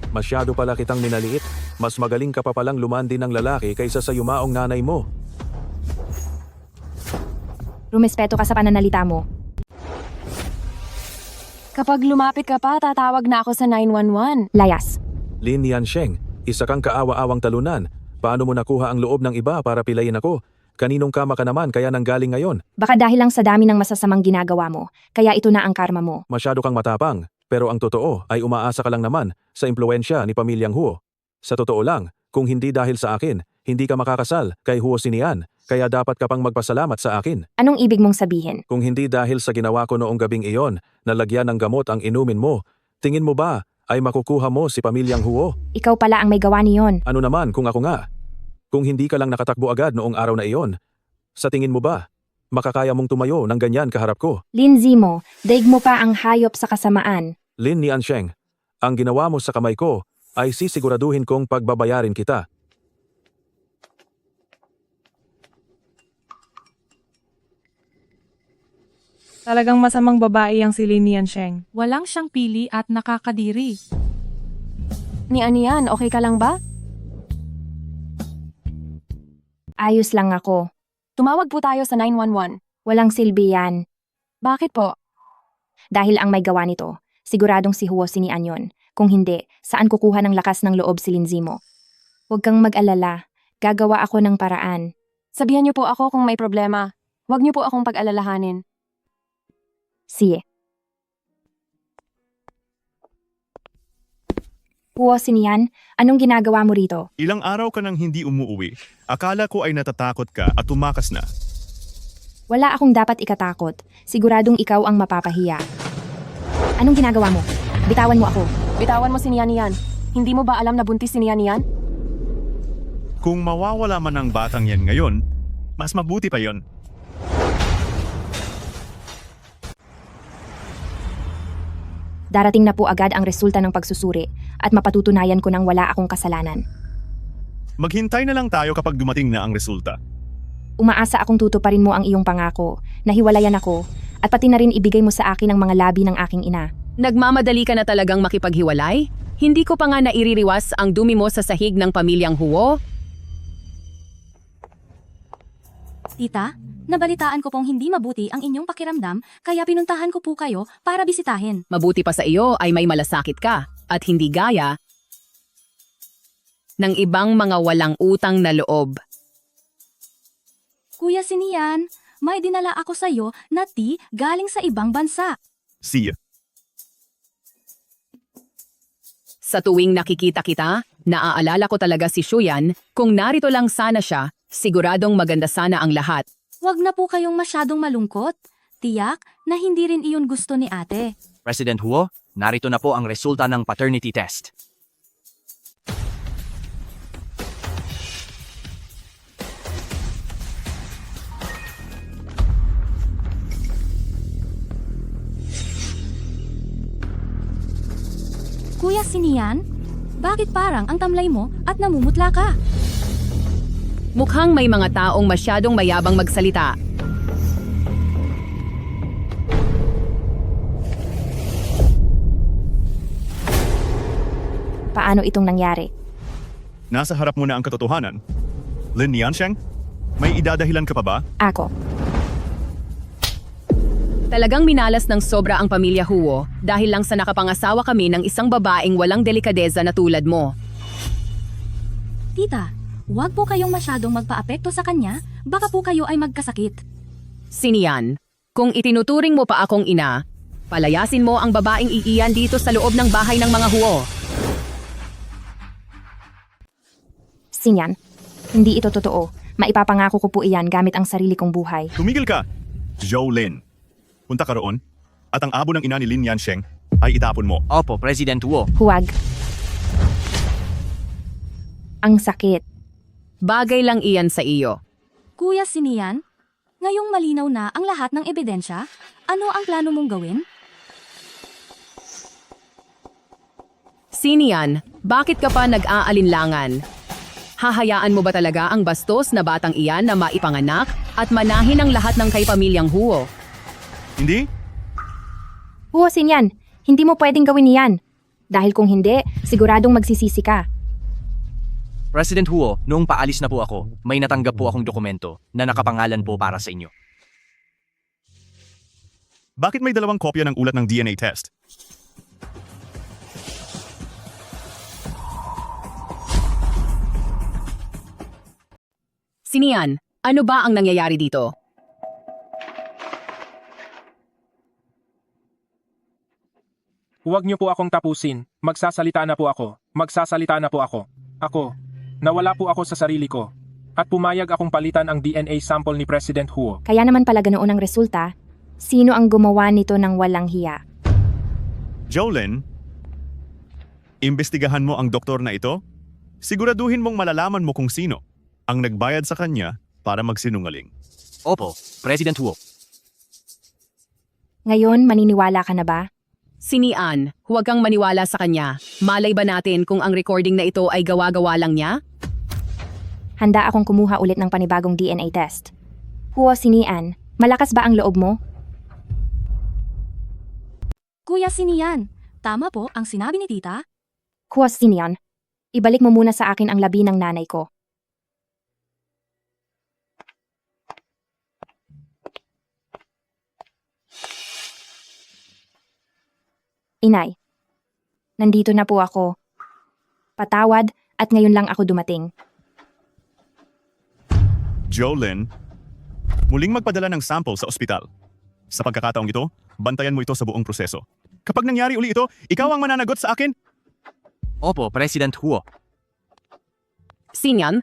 Masyado pala kitang minaliit. Mas magaling ka pa palang lumandi ng lalaki kaysa sa yumaong nanay mo. Rumespeto ka sa pananalita mo. Kapag lumapit ka pa, tatawag na ako sa 911. Layas. Lin Yansheng, isa kang kaawa-awang talunan. Paano mo nakuha ang loob ng iba para pilayin ako? Kaninong kama ka naman kaya nanggaling ngayon? Baka dahil lang sa dami ng masasamang ginagawa mo, kaya ito na ang karma mo. Masyado kang matapang. Pero ang totoo ay umaasa ka lang naman sa impluensya ni Pamilyang Huo. Sa totoo lang, kung hindi dahil sa akin, hindi ka makakasal kay Huo Sinian, kaya dapat ka pang magpasalamat sa akin. Anong ibig mong sabihin? Kung hindi dahil sa ginawa ko noong gabing iyon, na lagyan ng gamot ang inumin mo, tingin mo ba ay makukuha mo si Pamilyang Huo? Ikaw pala ang may gawa niyon. Ano naman kung ako nga? Kung hindi ka lang nakatakbo agad noong araw na iyon, sa tingin mo ba, makakaya mong tumayo ng ganyan kaharap ko? Lindsay mo, daig mo pa ang hayop sa kasamaan. Lin Niansheng, ang ginawa mo sa kamay ko ay sisiguraduhin kong pagbabayarin kita. Talagang masamang babae ang si Lin Yansheng. Walang siyang pili at nakakadiri. Ni Anian, okay ka lang ba? Ayos lang ako. Tumawag po tayo sa 911. Walang silbi yan. Bakit po? Dahil ang may gawa nito, siguradong si Huo Sinian yon. Kung hindi, saan kukuha ng lakas ng loob si Lindsay mo? Huwag kang mag-alala. Gagawa ako ng paraan. Sabihan niyo po ako kung may problema. Huwag niyo po akong pag-alalahanin. Sige. Huo Sinian, anong ginagawa mo rito? Ilang araw ka nang hindi umuwi. Akala ko ay natatakot ka at tumakas na. Wala akong dapat ikatakot. Siguradong ikaw ang mapapahiya. Anong ginagawa mo? Bitawan mo ako. Bitawan mo si Nian. Hindi mo ba alam na buntis si Nian? Kung mawawala man ang batang yan ngayon, mas mabuti pa yon. Darating na po agad ang resulta ng pagsusuri at mapatutunayan ko nang wala akong kasalanan. Maghintay na lang tayo kapag dumating na ang resulta. Umaasa akong tutuparin mo ang iyong pangako, nahiwalayan ako, at pati na rin ibigay mo sa akin ang mga labi ng aking ina. Nagmamadali ka na talagang makipaghiwalay? Hindi ko pa nga naiririwas ang dumi mo sa sahig ng pamilyang Huo? Tita, nabalitaan ko pong hindi mabuti ang inyong pakiramdam, kaya pinuntahan ko po kayo para bisitahin. Mabuti pa sa iyo ay may malasakit ka at hindi gaya ng ibang mga walang utang na loob. Kuya Sinian, may dinala ako sa iyo na tea galing sa ibang bansa. See ya. Sa tuwing nakikita kita, naaalala ko talaga si Shuyan. Kung narito lang sana siya, siguradong maganda sana ang lahat. Huwag na po kayong masyadong malungkot. Tiyak na hindi rin iyon gusto ni ate. President Huo, narito na po ang resulta ng paternity test. Kuya Sinian, bakit parang ang tamlay mo at namumutla ka? Mukhang may mga taong masyadong mayabang magsalita. Paano itong nangyari? Nasa harap mo na ang katotohanan. Lin Niansheng, may idadahilan ka pa ba? Ako. Talagang minalas ng sobra ang pamilya Huo dahil lang sa nakapangasawa kami ng isang babaeng walang delikadeza na tulad mo. Tita, huwag po kayong masyadong magpaapekto sa kanya, baka po kayo ay magkasakit. Sinian, kung itinuturing mo pa akong ina, palayasin mo ang babaeng iiyan dito sa loob ng bahay ng mga Huo. Sinian, hindi ito totoo. Maipapangako ko po iyan gamit ang sarili kong buhay. Tumigil ka! Jolin, punta ka roon at ang abo ng ina ni Lin Yansheng ay itapon mo. Opo, President Huo. Huwag. Ang sakit. Bagay lang iyan sa iyo. Kuya Sinian, ngayong malinaw na ang lahat ng ebidensya, ano ang plano mong gawin? Sinian, bakit ka pa nag-aalinlangan? Hahayaan mo ba talaga ang bastos na batang iyan na maipanganak at manahin ang lahat ng kay pamilyang Huo? Hindi? Huo Sinian, hindi mo pwedeng gawin iyan. Dahil kung hindi, siguradong magsisisi ka. President Huo, noong paalis na po ako, may natanggap po akong dokumento na nakapangalan po para sa inyo. Bakit may dalawang kopya ng ulat ng DNA test? Sinian, ano ba ang nangyayari dito? Huwag niyo po akong tapusin. Magsasalita na po ako. Magsasalita na po ako. Ako, nawala po ako sa sarili ko. At pumayag akong palitan ang DNA sample ni President Huo. Kaya naman pala ganoon ang resulta. Sino ang gumawa nito ng walang hiya? Jolin, imbestigahan mo ang doktor na ito? Siguraduhin mong malalaman mo kung sino ang nagbayad sa kanya para magsinungaling. Opo, President Huo. Ngayon, maniniwala ka na ba? Sinian, huwag kang maniwala sa kanya. Malay ba natin kung ang recording na ito ay gawa-gawa lang niya? Handa akong kumuha ulit ng panibagong DNA test. Huo Sinian, malakas ba ang loob mo? Kuya Sinian, tama po ang sinabi ni tita? Huo Sinian, ibalik mo muna sa akin ang labi ng nanay ko. Inay, nandito na po ako. Patawad at ngayon lang ako dumating. Jolyn, muling magpadala ng sample sa ospital. Sa pagkakataong ito, bantayan mo ito sa buong proseso. Kapag nangyari uli ito, ikaw ang mananagot sa akin. Opo, President Huo. Sinian,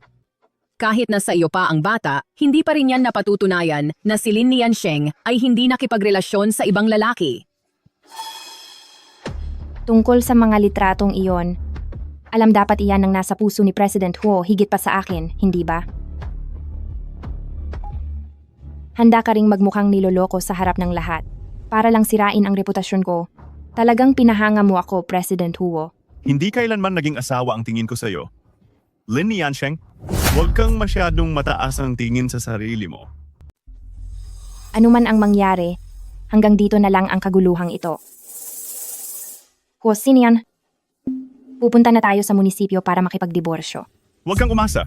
kahit nasa iyo pa ang bata, hindi pa rin yan napatutunayan na si Lin Niansheng ay hindi nakipagrelasyon sa ibang lalaki. Tungkol sa mga litratong iyon, alam dapat iyan ang nasa puso ni President Huo higit pa sa akin, hindi ba? Handa ka ring magmukhang niloloko sa harap ng lahat para lang sirain ang reputasyon ko. Talagang pinahanga mo ako, President Huo. Hindi kailanman naging asawa ang tingin ko sa'yo. Lin Niansheng, huwag kang masyadong mataas ang tingin sa sarili mo. Ano man ang mangyari, hanggang dito na lang ang kaguluhang ito. Huo Sinian, pupunta na tayo sa munisipyo para makipagdiborsyo. Huwag kang umasa.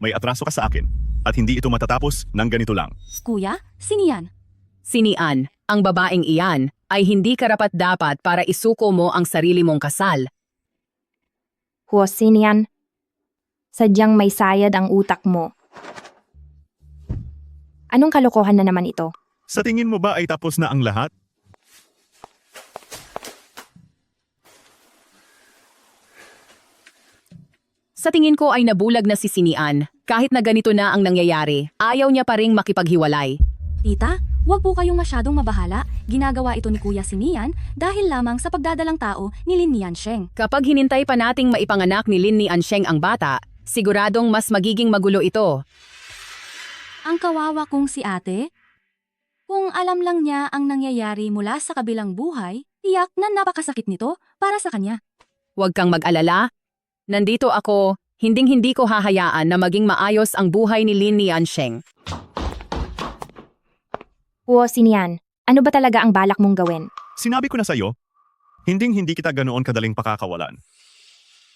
May atraso ka sa akin at hindi ito matatapos ng ganito lang. Kuya Sinian, Sinian, ang babaeng iyan ay hindi karapat-dapat para isuko mo ang sarili mong kasal. Huo Sinian, sadyang may sayad ang utak mo. Anong kalokohan na naman ito? Sa tingin mo ba ay tapos na ang lahat? Sa tingin ko ay nabulag na si Sinian. Kahit na ganito na ang nangyayari, ayaw niya pa ring makipaghiwalay. tita, huwag po kayong masyadong mabahala. Ginagawa ito ni Kuya Sinian dahil lamang sa pagdadalang tao ni Lin Niansheng. Kapag hinintay pa nating maipanganak ni Lin Niansheng ang bata, siguradong mas magiging magulo ito. Ang kawawa kong si ate? Kung alam lang niya ang nangyayari mula sa kabilang buhay, tiyak na napakasakit nito para sa kanya. Huwag kang mag-alala. Nandito ako, hinding-hindi ko hahayaan na maging maayos ang buhay ni Lin Niansheng. Huo Sinian, ano ba talaga ang balak mong gawin? Sinabi ko na sa'yo, hinding-hindi kita ganoon kadaling pakakawalan.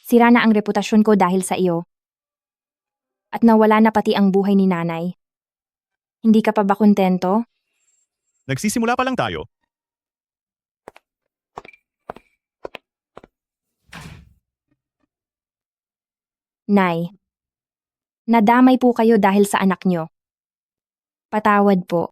Sira na ang reputasyon ko dahil sa iyo. At nawala na pati ang buhay ni nanay. Hindi ka pa ba kontento? Nagsisimula pa lang tayo. Nay, nadamay po kayo dahil sa anak nyo. Patawad po.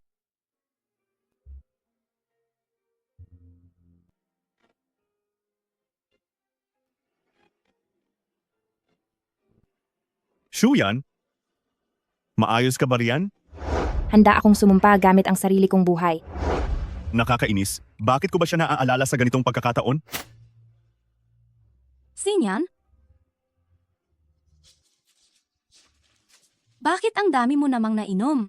Shuyan? Maayos ka ba riyan? Handa akong sumumpa gamit ang sarili kong buhay. Nakakainis. Bakit ko ba siya naaalala sa ganitong pagkakataon? Sinian? Bakit ang dami mo namang nainom?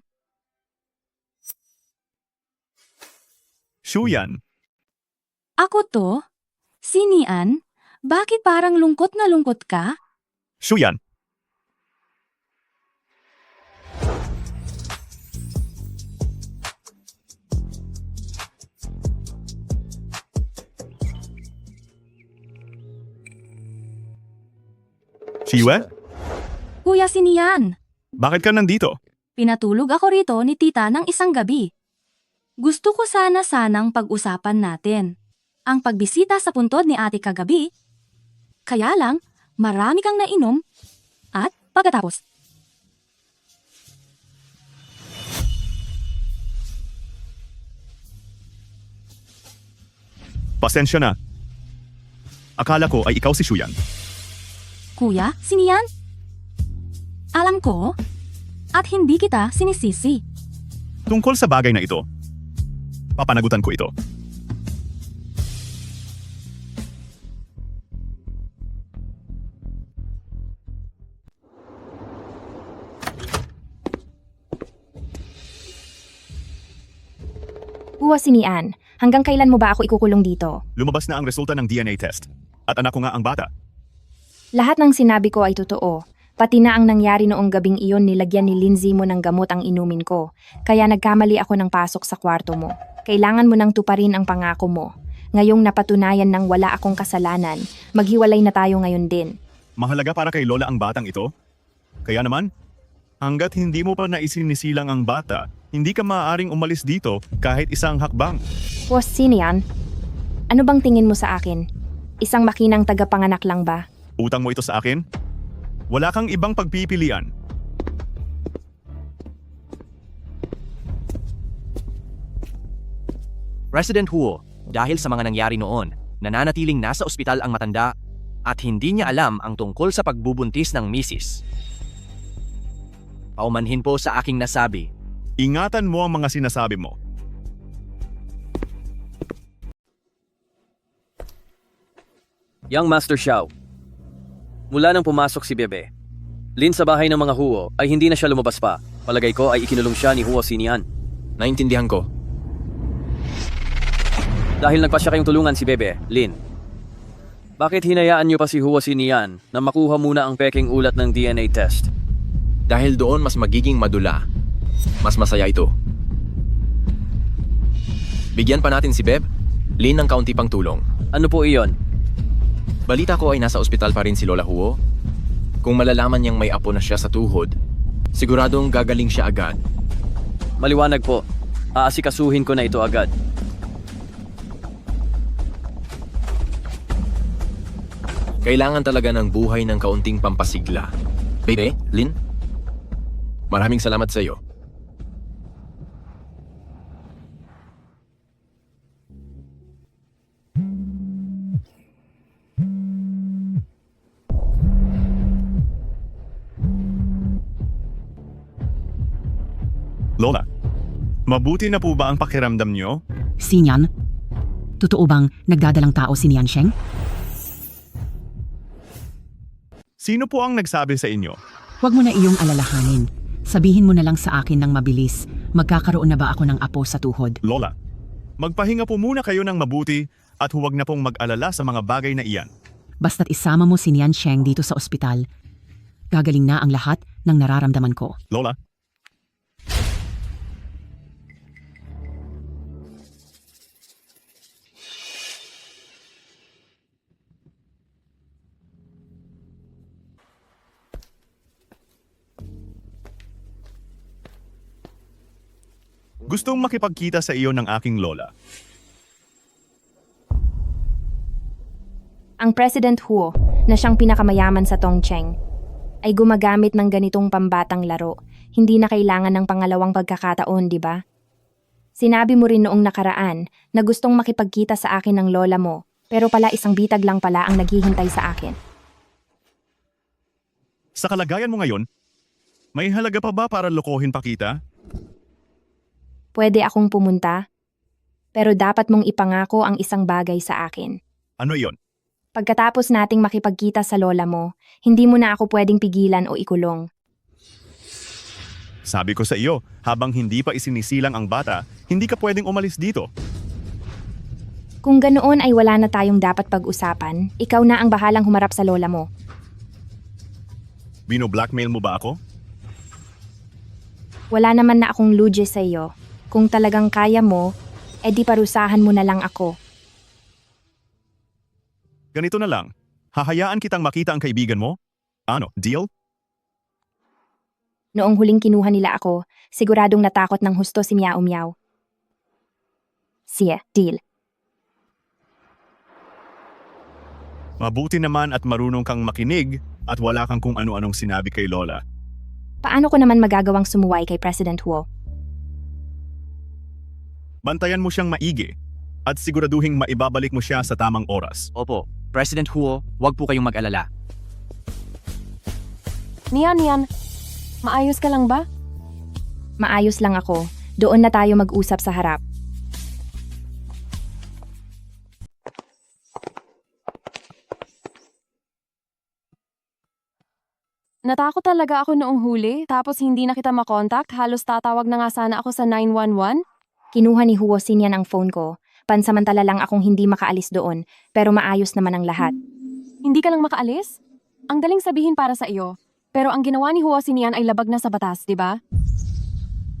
Shuyan? Ako to? Sinian? Bakit parang lungkot na lungkot ka? Shuyan? Shiwe? Kuya Sinian, Bakit ka nandito? pinatulog ako rito ni tita ng isang gabi. Gusto ko sanang pag-usapan natin ang pagbisita sa puntod ni ate kagabi. Kaya lang, marami kang nainom at pagkatapos. Pasensya na. Akala ko ay ikaw si Shuyan. Kuya, Sinian? Alam ko, at hindi kita sinisisi. Tungkol sa bagay na ito, papanagutan ko ito. Huo Sinian, hanggang kailan mo ba ako ikukulong dito? Lumabas na ang resulta ng DNA test. At anak ko nga ang bata. Lahat ng sinabi ko ay totoo. Pati na ang nangyari noong gabing iyon nilagyan ni Lindsay mo ng gamot ang inumin ko. Kaya nagkamali ako ng pasok sa kwarto mo. Kailangan mo nang tuparin ang pangako mo. Ngayong napatunayan ng wala akong kasalanan, maghiwalay na tayo ngayon din. Mahalaga para kay Lola ang batang ito. Kaya naman, hanggat hindi mo pa naisinisilang ang bata, hindi ka maaaring umalis dito kahit isang hakbang. Huo Sinian, ano bang tingin mo sa akin? Isang makinang tagapanganak lang ba? Utang mo ito sa akin? Wala kang ibang pagpipilian. President Huo, dahil sa mga nangyari noon, nananatiling nasa ospital ang matanda at hindi niya alam ang tungkol sa pagbubuntis ng misis. Paumanhin po sa aking nasabi. Ingatan mo ang mga sinasabi mo. Young Master Xiao. Mula nang pumasok si Bebe, Lin sa bahay ng mga Huo ay hindi na siya lumabas pa. Palagay ko ay ikinulong siya ni Huo Sinian. Naintindihan ko. Dahil nagpasya kayong tulungan si Bebe, Lin. Bakit hinayaan niyo pa si Huo Sinian na makuha muna ang peking ulat ng DNA test? Dahil doon mas magiging madula. Mas masaya ito. Bigyan pa natin si Beb, Lin ng kaunti pang tulong. Ano po iyon? Balita ko ay nasa ospital pa rin si Lola Huo. Kung malalaman niyang may apo na siya sa tuhod, siguradong gagaling siya agad. Maliwanag po. Aasikasuhin ko na ito agad. Kailangan talaga ng buhay ng kaunting pampasigla. Bebe, Lin, maraming salamat sa iyo. Lola, mabuti na po ba ang pakiramdam niyo? Sinyan, totoo bang nagdadalang tao si Nian Sheng? Sino po ang nagsabi sa inyo? Huwag mo na iyong alalahanin. Sabihin mo na lang sa akin ng mabilis, magkakaroon na ba ako ng apo sa tuhod? Lola, magpahinga po muna kayo ng mabuti at huwag na pong mag-alala sa mga bagay na iyan. Basta't isama mo si Nian Sheng dito sa ospital, gagaling na ang lahat ng nararamdaman ko. Lola, gustong makipagkita sa iyo ng aking lola. Ang President Huo, na siyang pinakamayaman sa Tongcheng, ay gumagamit ng ganitong pambatang laro. Hindi na kailangan ng pangalawang pagkakataon, di ba? Sinabi mo rin noong nakaraan na gustong makipagkita sa akin ng lola mo, pero pala isang bitag lang pala ang naghihintay sa akin. Sa kalagayan mo ngayon, may halaga pa ba para lokohin pa kita? Pwede akong pumunta, pero dapat mong ipangako ang isang bagay sa akin. Ano yon? Pagkatapos nating makipagkita sa lola mo, hindi mo na ako pwedeng pigilan o ikulong. Sabi ko sa iyo, habang hindi pa isinisilang ang bata, hindi ka pwedeng umalis dito. Kung ganoon ay wala na tayong dapat pag-usapan, ikaw na ang bahalang humarap sa lola mo. Bino-blackmail mo ba ako? Wala naman na akong luge sa iyo. Kung talagang kaya mo, edi parusahan mo na lang ako. Ganito na lang, hahayaan kitang makita ang kaibigan mo? Ano, deal? Noong huling kinuha nila ako, siguradong natakot ng husto si Miao Miao. Sige, deal. Mabuti naman at marunong kang makinig at wala kang kung ano-anong sinabi kay Lola. Paano ko naman magagawang sumuway kay President Huo? Bantayan mo siyang maigi at siguraduhing maibabalik mo siya sa tamang oras. Opo, President Huo, huwag po kayong mag-alala. Nian, maayos ka lang ba? Maayos lang ako. Doon na tayo mag-usap sa harap. Natakot talaga ako noong huli, tapos hindi na kita makontakt, halos tatawag na nga sana ako sa 911. Kinuha ni Huo Xinyan ang phone ko. Pansamantala lang akong hindi makaalis doon, pero maayos naman ang lahat. Hindi ka lang makaalis? Ang daling sabihin para sa iyo. Pero ang ginawa ni Huo Xinyan ay labag na sa batas, di ba?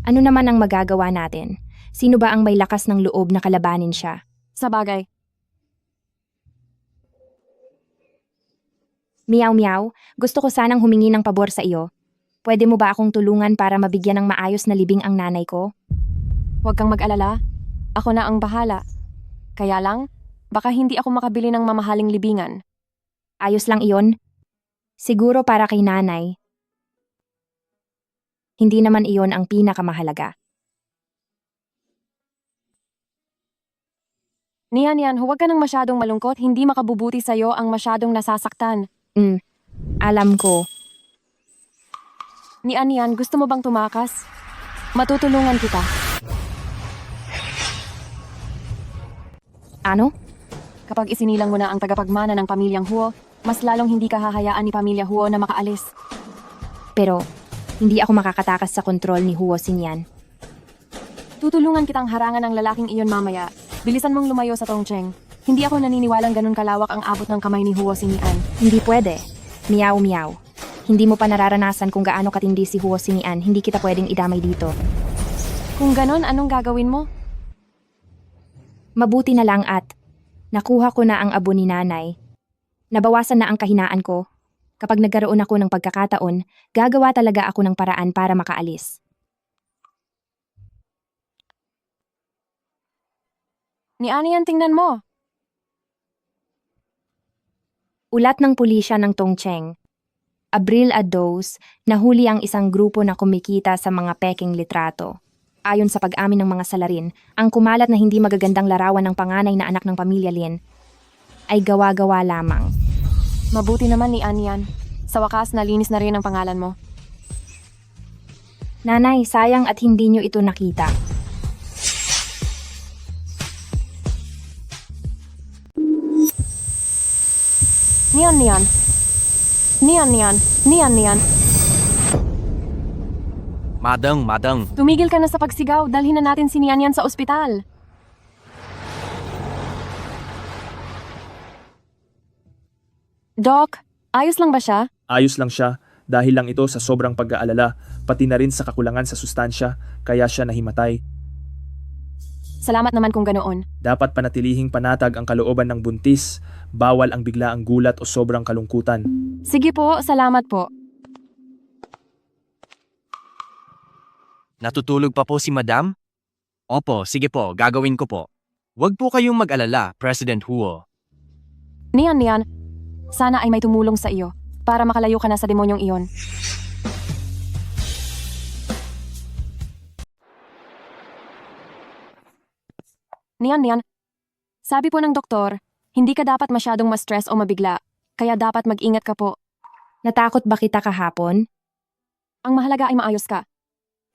Ano naman ang magagawa natin? Sino ba ang may lakas ng loob na kalabanin siya? Sa bagay. Meow meow, gusto ko sanang humingi ng pabor sa iyo. Pwede mo ba akong tulungan para mabigyan ng maayos na libing ang nanay ko? Huwag kang mag-alala. Ako na ang bahala. Kaya lang, baka hindi ako makabili ng mamahaling libingan. Ayos lang iyon. Siguro para kay nanay. Hindi naman iyon ang pinakamahalaga. Nian, huwag ka nang masyadong malungkot, hindi makabubuti sa'yo ang masyadong nasasaktan. Alam ko. Nian, gusto mo bang tumakas? Matutulungan kita. Ano? Kapag isinilang mo na ang tagapagmana ng pamilyang Huo, mas lalong hindi ka hahayaan ni pamilya Huo na makaalis. Pero, hindi ako makakatakas sa kontrol ni Huo Xinyan. Tutulungan kitang harangan ang lalaking iyon mamaya. Bilisan mong lumayo sa Tongcheng. Hindi ako naniniwalang ganun kalawak ang abot ng kamay ni Huo Xinyan. Hindi pwede. Meow meow. Hindi mo pa nararanasan kung gaano katindi si Huo Xinyan, hindi kita pwedeng idamay dito. Kung ganun, anong gagawin mo? Mabuti na lang at nakuha ko na ang abo ni nanay. Nabawasan na ang kahinaan ko. Kapag nagkaroon ako ng pagkakataon, gagawa talaga ako ng paraan para makaalis. Nian, tingnan mo. Ulat ng pulisya ng Tongcheng. Abril Ados, nahuli ang isang grupo na kumikita sa mga peking litrato. Ayon sa pag-amin ng mga salarin, ang kumalat na hindi magagandang larawan ng panganay na anak ng pamilya Lin ay gawa-gawa lamang. Mabuti naman ni Nian. Sa wakas, nalinis na rin ang pangalan mo. Nanay, sayang at hindi nyo ito nakita. Nian. Madang. Tumigil ka na sa pagsigaw, dalhin na natin si Nian sa ospital. Doc, ayos lang ba siya? Ayos lang siya dahil lang ito sa sobrang pag-aalala, pati na rin sa kakulangan sa sustansya, kaya siya nahimatay. Salamat naman kung ganoon. Dapat panatilihing panatag ang kalooban ng buntis, bawal ang biglaang gulat o sobrang kalungkutan. Sige po, salamat po. Natutulog pa po si Madam? Opo, sige po, gagawin ko po. Huwag po kayong mag-alala, President Huo. Nian, sana ay may tumulong sa iyo para makalayo ka na sa demonyong iyon. Nian, sabi po ng doktor, hindi ka dapat masyadong ma-stress o mabigla, kaya dapat mag-ingat ka po. Natakot ba kita kahapon? Ang mahalaga ay maayos ka.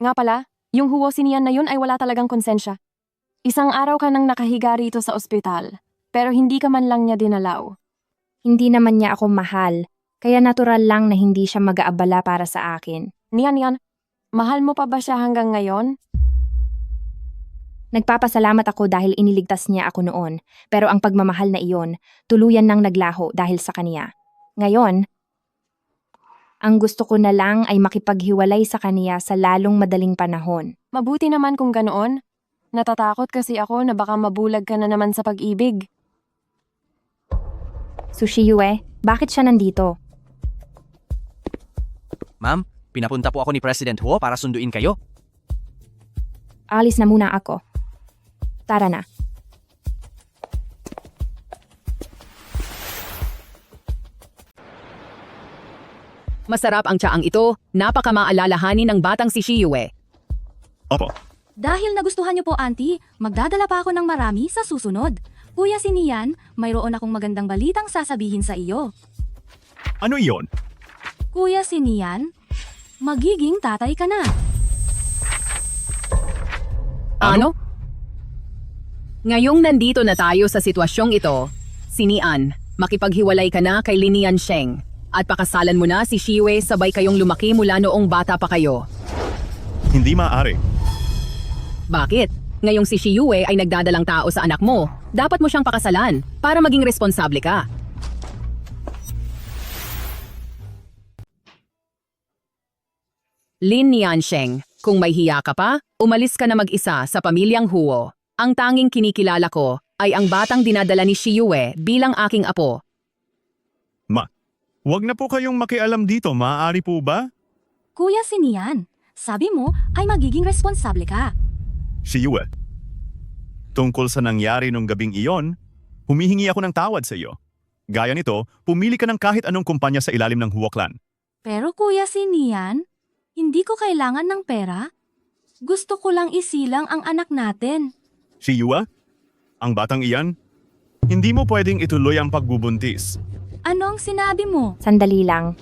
Nga pala, yung Huo Xinyan na yun ay wala talagang konsensya. Isang araw ka nang nakahiga rito sa ospital, pero hindi ka man lang niya dinalaw. Hindi naman niya ako mahal, kaya natural lang na hindi siya mag-aabala para sa akin. Nian, mahal mo pa ba siya hanggang ngayon? Nagpapasalamat ako dahil iniligtas niya ako noon, pero ang pagmamahal na iyon, tuluyan nang naglaho dahil sa kaniya. Ngayon, ang gusto ko na lang ay makipaghiwalay sa kaniya sa lalong madaling panahon. Mabuti naman kung ganoon. Natatakot kasi ako na baka mabulag ka na naman sa pag-ibig. Sushiyue, bakit siya nandito? Ma'am, pinapunta po ako ni President Huo para sunduin kayo. Alis na muna ako. Tara na. Masarap ang tsaang ito, napakamaalalahanin ng batang si Shiyue. Opo. Dahil nagustuhan niyo po, Auntie, magdadala pa ako ng marami sa susunod. Kuya Sinian, mayroon akong magandang balitang sasabihin sa iyo. Ano iyon? Kuya Sinian, magiging tatay ka na. Ano? Ngayong nandito na tayo sa sitwasyong ito, Sinian, makipaghiwalay ka na kay Linian Sheng at pakasalan mo na si Shiyue sabay kayong lumaki mula noong bata pa kayo. Hindi maaari. Bakit? Ngayong si Shiyue ay nagdadalang tao sa anak mo, dapat mo siyang pakasalan para maging responsable ka. Lin Niansheng, kung may hiya ka pa, umalis ka na mag-isa sa pamilyang Huo. Ang tanging kinikilala ko ay ang batang dinadala ni Shiyue bilang aking apo. Huwag na po kayong makialam dito, maaari po ba? Kuya Sinian, sabi mo ay magiging responsable ka. Shiyue, tungkol sa nangyari nung gabing iyon, humihingi ako ng tawad sa iyo. Gaya nito, pumili ka ng kahit anong kumpanya sa ilalim ng Huo Clan. Pero Kuya Sinian, hindi ko kailangan ng pera. Gusto ko lang isilang ang anak natin. Shiyue, ang batang iyan, hindi mo pwedeng ituloy ang pagbubuntis. Anong sinabi mo? Sandali lang.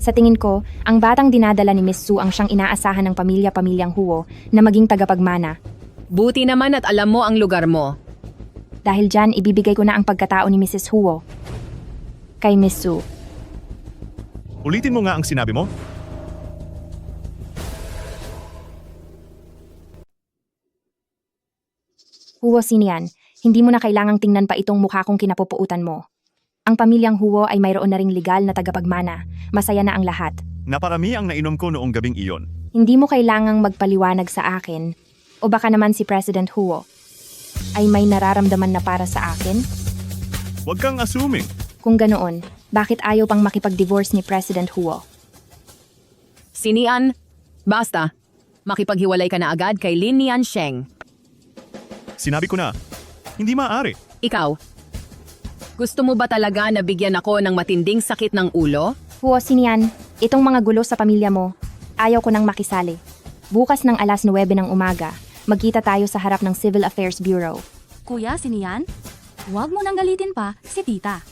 Sa tingin ko, ang batang dinadala ni Miss Su ang siyang inaasahan ng pamilyang Huo na maging tagapagmana. Buti naman at alam mo ang lugar mo. Dahil dyan, ibibigay ko na ang pagkatao ni Mrs. Huo kay Miss Su. Ulitin mo nga ang sinabi mo. Huo Sinian, hindi mo na kailangang tingnan pa itong mukha kong kinapupuutan mo. Ang pamilyang Huo ay mayroon na ring legal na tagapagmana. Masaya na ang lahat. Naparami ang nainom ko noong gabing iyon. Hindi mo kailangang magpaliwanag sa akin. O baka naman si President Huo ay may nararamdaman na para sa akin? Huwag kang assuming. Kung ganoon, bakit ayaw pang makipag-divorce ni President Huo? Sinian, basta. Makipaghiwalay ka na agad kay Lin Niansheng. Sinabi ko na, hindi maaari. Ikaw, gusto mo ba talaga na bigyan ako ng matinding sakit ng ulo? Huo Sinian, itong mga gulo sa pamilya mo, ayaw ko nang makisali. Bukas ng alas 9 ng umaga, magkita tayo sa harap ng Civil Affairs Bureau. Kuya Sinian, huwag mo nang galitin pa si tita.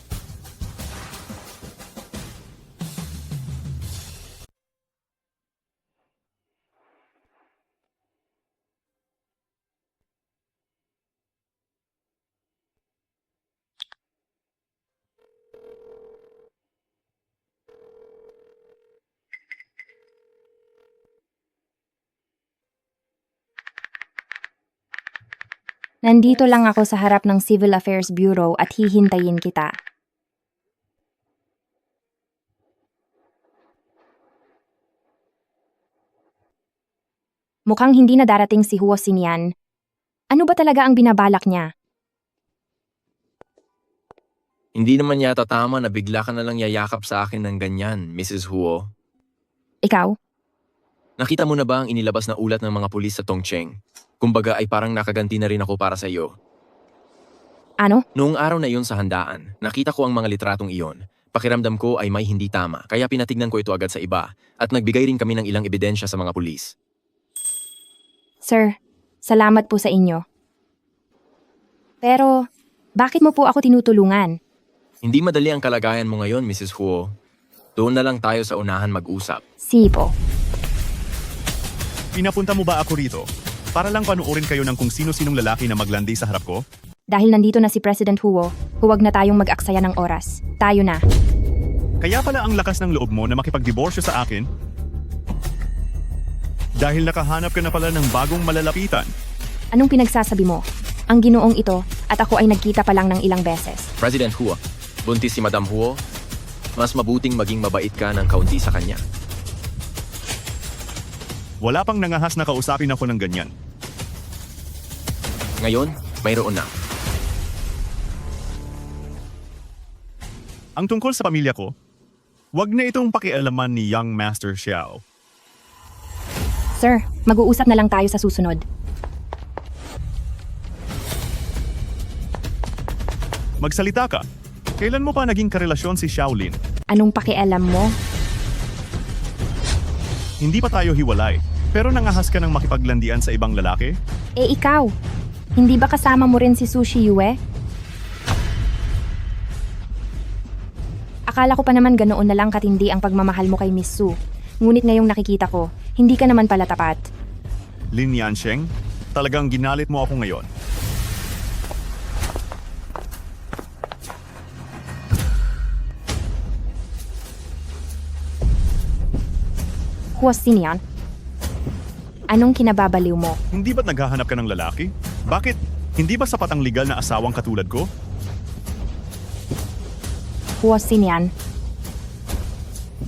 Nandito lang ako sa harap ng Civil Affairs Bureau at hihintayin kita. Mukhang hindi na darating si Huo Sinian. Ano ba talaga ang binabalak niya? Hindi naman yata tama na bigla ka na lang yayakap sa akin ng ganyan, Mrs. Huo. Ikaw? Nakita mo na ba ang inilabas na ulat ng mga pulis sa Tongcheng? Kumbaga ay parang nakaganti na rin ako para sa iyo. Ano? Noong araw na iyon sa handaan, nakita ko ang mga litratong iyon. Pakiramdam ko ay may hindi tama, kaya pinatignan ko ito agad sa iba at nagbigay rin kami ng ilang ebidensya sa mga pulis. Sir, salamat po sa inyo. Pero, bakit mo po ako tinutulungan? Hindi madali ang kalagayan mo ngayon, Mrs. Huo. Doon na lang tayo sa unahan mag-usap. Sipo. Pinapunta mo ba ako rito? Para lang panuorin kayo ng kung sino-sinong lalaki na maglandi sa harap ko? Dahil nandito na si President Huo, huwag na tayong mag-aksaya ng oras. Tayo na. Kaya pala ang lakas ng loob mo na makipagdiborsyo sa akin? Dahil nakahanap ka na pala ng bagong malalapitan. Anong pinagsasabi mo? Ang ginoong ito at ako ay nagkita pa lang ng ilang beses. President Huo, buntis si Madam Huo. Mas mabuting maging mabait ka ng kaunti sa kanya. Wala pang nangahas na kausapin ako ng ganyan. Ngayon, mayroon na. Ang tungkol sa pamilya ko, wag na itong pakialaman ni Young Master Xiao. Sir, mag-uusap na lang tayo sa susunod. Magsalita ka. Kailan mo pa naging karelasyon si Xiaolin? Anong pakialam mo? Hindi pa tayo hiwalay, pero nangahas ka ng makipaglandian sa ibang lalaki? Eh ikaw, hindi ba kasama mo rin si Su Shiyue? Akala ko pa naman ganoon na lang katindi ang pagmamahal mo kay Miss Su. Ngunit ngayong nakikita ko, hindi ka naman pala tapat. Lin Yansheng, talagang ginalit mo ako ngayon. Huo Sinian, Anong kinababaliw mo? Hindi ba't naghahanap ka ng lalaki? Bakit? Hindi ba sapat ang legal na asawang katulad ko? Huo Xinian.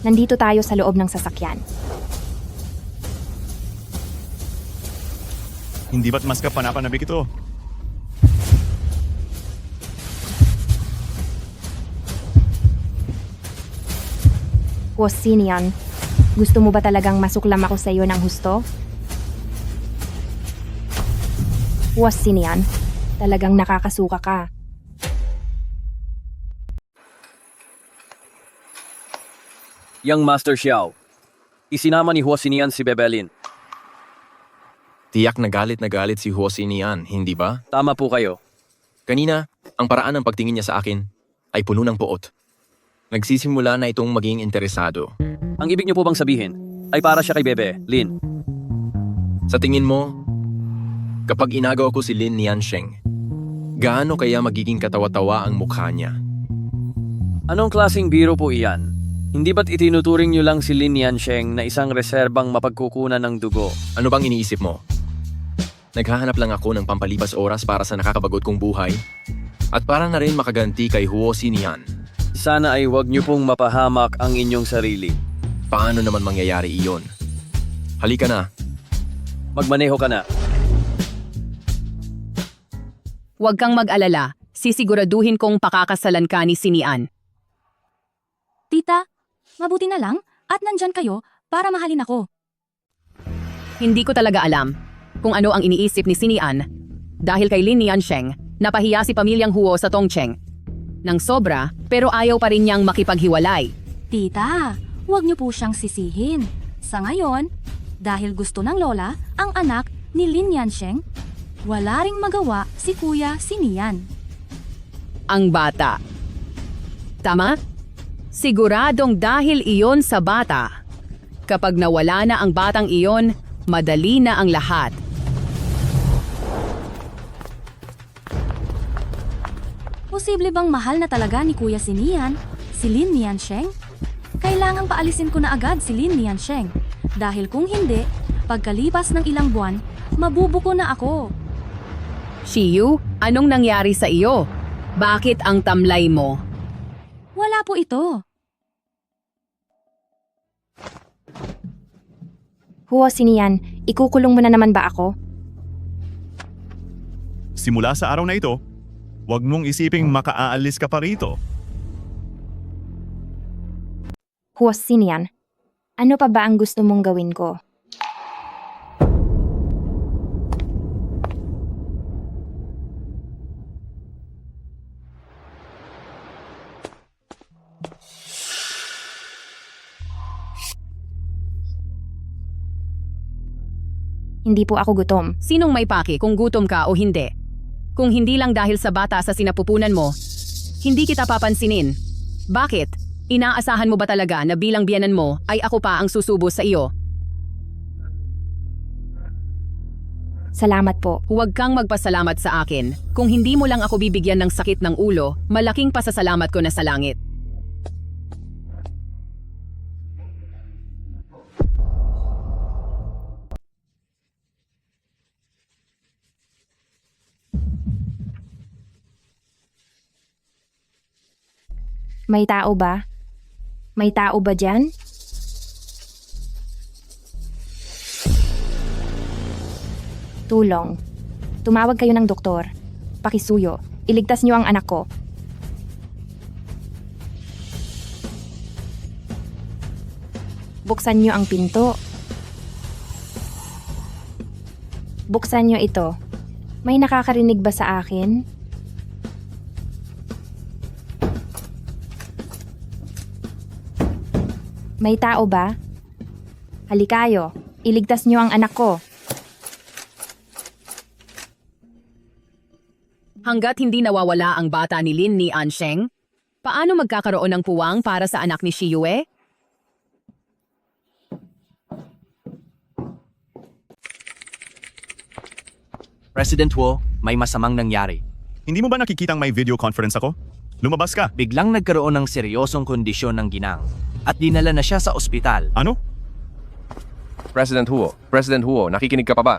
Nandito tayo sa loob ng sasakyan. Hindi ba't mas kapanapanabik ito? Huo Xinian, gusto mo ba talagang masuklam ako sa iyo ng husto? Huo Xinian, talagang nakakasuka ka. Young Master Xiao, isinama ni Huo Xinian si Bebelin. Tiyak na galit si Huo Xinian, hindi ba? Tama po kayo. Kanina, ang paraan ng pagtingin niya sa akin ay puno ng poot. Nagsisimula na itong maging interesado. Ang ibig niyo po bang sabihin ay para siya kay Bebe, Lin? Sa tingin mo, kapag inagaw ko si Lin Niansheng, gaano kaya magiging katawa-tawa ang mukha niya? Anong klaseng biro po iyan? Hindi ba't itinuturing niyo lang si Lin Yansheng na isang reserbang mapagkukunan ng dugo? Ano bang iniisip mo? Naghahanap lang ako ng pampalipas oras para sa nakakabagot kong buhay at para na rin makaganti kay Huo Xinian. Sana ay huwag niyo pong mapahamak ang inyong sarili. Paano naman mangyayari iyon? Halika na. Magmaneho ka na. Huwag kang mag-alala, sisiguraduhin kong pakakasalan ka ni Xinian. Tita, mabuti na lang at nandyan kayo para mahalin ako. Hindi ko talaga alam kung ano ang iniisip ni Xinian dahil kay Lin Niansheng napahiya si pamilyang Huo sa Tongcheng. Nang sobra, pero ayaw pa rin niyang makipaghiwalay. Tita, huwag niyo po siyang sisihin. Sa ngayon, dahil gusto ng lola ang anak ni Lin Yansheng, wala ring magawa si Kuya Xinian. Ang bata. Tama? Siguradong dahil iyon sa bata. Kapag nawala na ang batang iyon, madali na ang lahat. Posible bang mahal na talaga ni Kuya Xinian si Lin Niansheng? Kailangang paalisin ko na agad si Lin Niansheng. Dahil kung hindi, pagkalipas ng ilang buwan, mabubuko na ako. Shiyu, anong nangyari sa iyo? Bakit ang tamlay mo? Wala po ito. Huo Xinian, ikukulong mo na naman ba ako? Simula sa araw na ito, huwag mong isiping makaaalis ka pa rito. Huo Xinian, ano pa ba ang gusto mong gawin ko? Hindi po ako gutom. Sinong may paki kung gutom ka o hindi? Kung hindi lang dahil sa bata sa sinapupunan mo, hindi kita papansinin. Bakit? Inaasahan mo ba talaga na bilang biyanan mo ay ako pa ang susubo sa iyo? Salamat po. Huwag kang magpasalamat sa akin. Kung hindi mo lang ako bibigyan ng sakit ng ulo, malaking pasasalamat ko na sa langit. May tao ba? May tao ba dyan? Tulong. Tumawag kayo ng doktor. Pakisuyo. Iligtas niyo ang anak ko. Buksan niyo ang pinto. Buksan niyo ito. May nakakarinig ba sa akin? May tao ba? Halikayo, iligtas niyo ang anak ko. Hanggat hindi nawawala ang bata ni Lin Niansheng, paano magkakaroon ng puwang para sa anak ni Shiyue? President Huo, may masamang nangyari. Hindi mo ba nakikitang may video conference ako? Lumabas ka. Biglang nagkaroon ng seryosong kondisyon ng ginang at dinala na siya sa ospital. Ano? President Huo, nakikinig ka pa ba?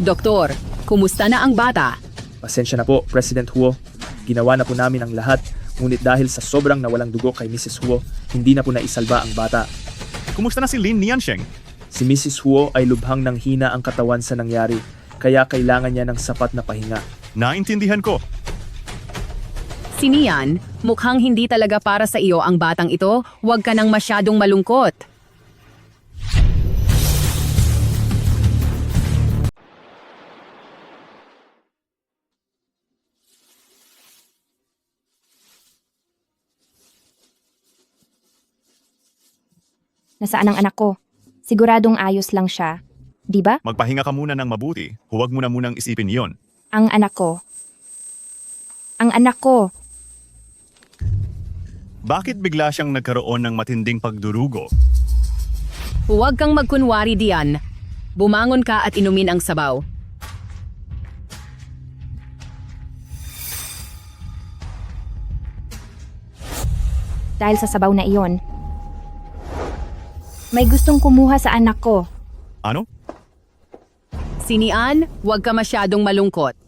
Doktor, kumusta na ang bata? Pasensya na po, President Huo. Ginawa na po namin ang lahat, ngunit dahil sa sobrang nawalang dugo kay Mrs. Huo, hindi na po naisalba ang bata. Kumusta na si Lin Niansheng? Si Mrs. Huo ay lubhang nang hina ang katawan sa nangyari, kaya kailangan niya ng sapat na pahinga. Naintindihan ko. Si Nian, mukhang hindi talaga para sa iyo ang batang ito. Huwag ka nang masyadong malungkot. Nasaan ang anak ko? Siguradong ayos lang siya. Di ba? Magpahinga ka muna ng mabuti. Huwag mo na munang isipin yon. Ang anak ko. Ang anak ko. Bakit bigla siyang nagkaroon ng matinding pagdurugo? Huwag kang magkunwari diyan. Bumangon ka at inumin ang sabaw. Dahil sa sabaw na iyon, may gustong kumuha sa anak ko. Ano? Si Nian, huwag ka masyadong malungkot.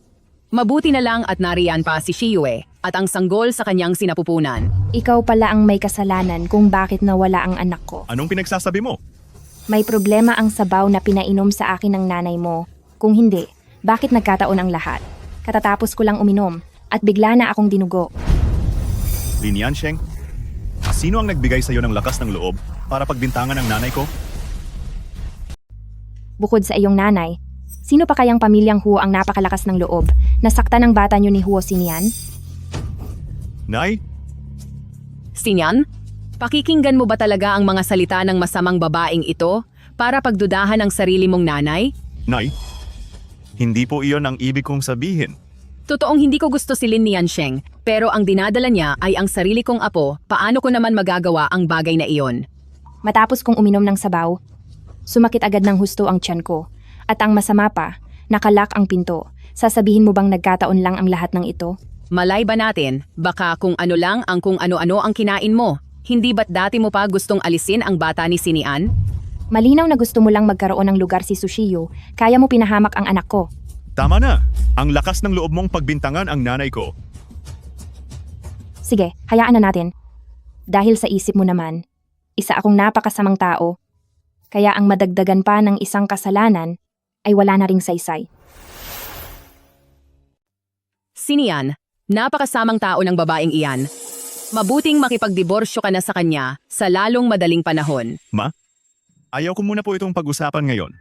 Mabuti na lang at nariyan pa si Shiyue at ang sanggol sa kanyang sinapupunan. Ikaw pala ang may kasalanan kung bakit nawala ang anak ko. Anong pinagsasabi mo? May problema ang sabaw na pinainom sa akin ng nanay mo. Kung hindi, bakit nagkataon ang lahat? Katatapos ko lang uminom at bigla na akong dinugo. Lin Yansheng, sino ang nagbigay sa iyo ng lakas ng loob para pagbintangan ng nanay ko? Bukod sa iyong nanay, sino pa kayang pamilyang Huo ang napakalakas ng loob? Nasaktan ng bata niyo ni Huo si Nian? Nay? Si Nian, pakikinggan mo ba talaga ang mga salita ng masamang babaeng ito para pagdudahan ang sarili mong nanay? Nay? Hindi po iyon ang ibig kong sabihin. Totoong hindi ko gusto si Lin Niansheng, pero ang dinadala niya ay ang sarili kong apo. Paano ko naman magagawa ang bagay na iyon? Matapos kong uminom ng sabaw, sumakit agad ng husto ang tiyan ko. At ang masama pa, nakalak ang pinto. Sasabihin mo bang nagkataon lang ang lahat ng ito? Malay ba natin, baka kung ano lang ang kung ano-ano ang kinain mo. Hindi ba't dati mo pa gustong alisin ang bata ni Sinian? Malinaw na gusto mo lang magkaroon ng lugar si Sushiyo, kaya mo pinahamak ang anak ko. Tama na! Ang lakas ng loob mong pagbintangan ang nanay ko. Sige, hayaan na natin. Dahil sa isip mo naman, isa akong napakasamang tao. Kaya ang madagdagan pa ng isang kasalanan ay wala na ring saysay. Sinian, napakasamang tao ng babaeng iyan. Mabuting makipagdiborsyo ka na sa kanya sa lalong madaling panahon. Ma? Ayaw ko muna po itong pag-usapan ngayon.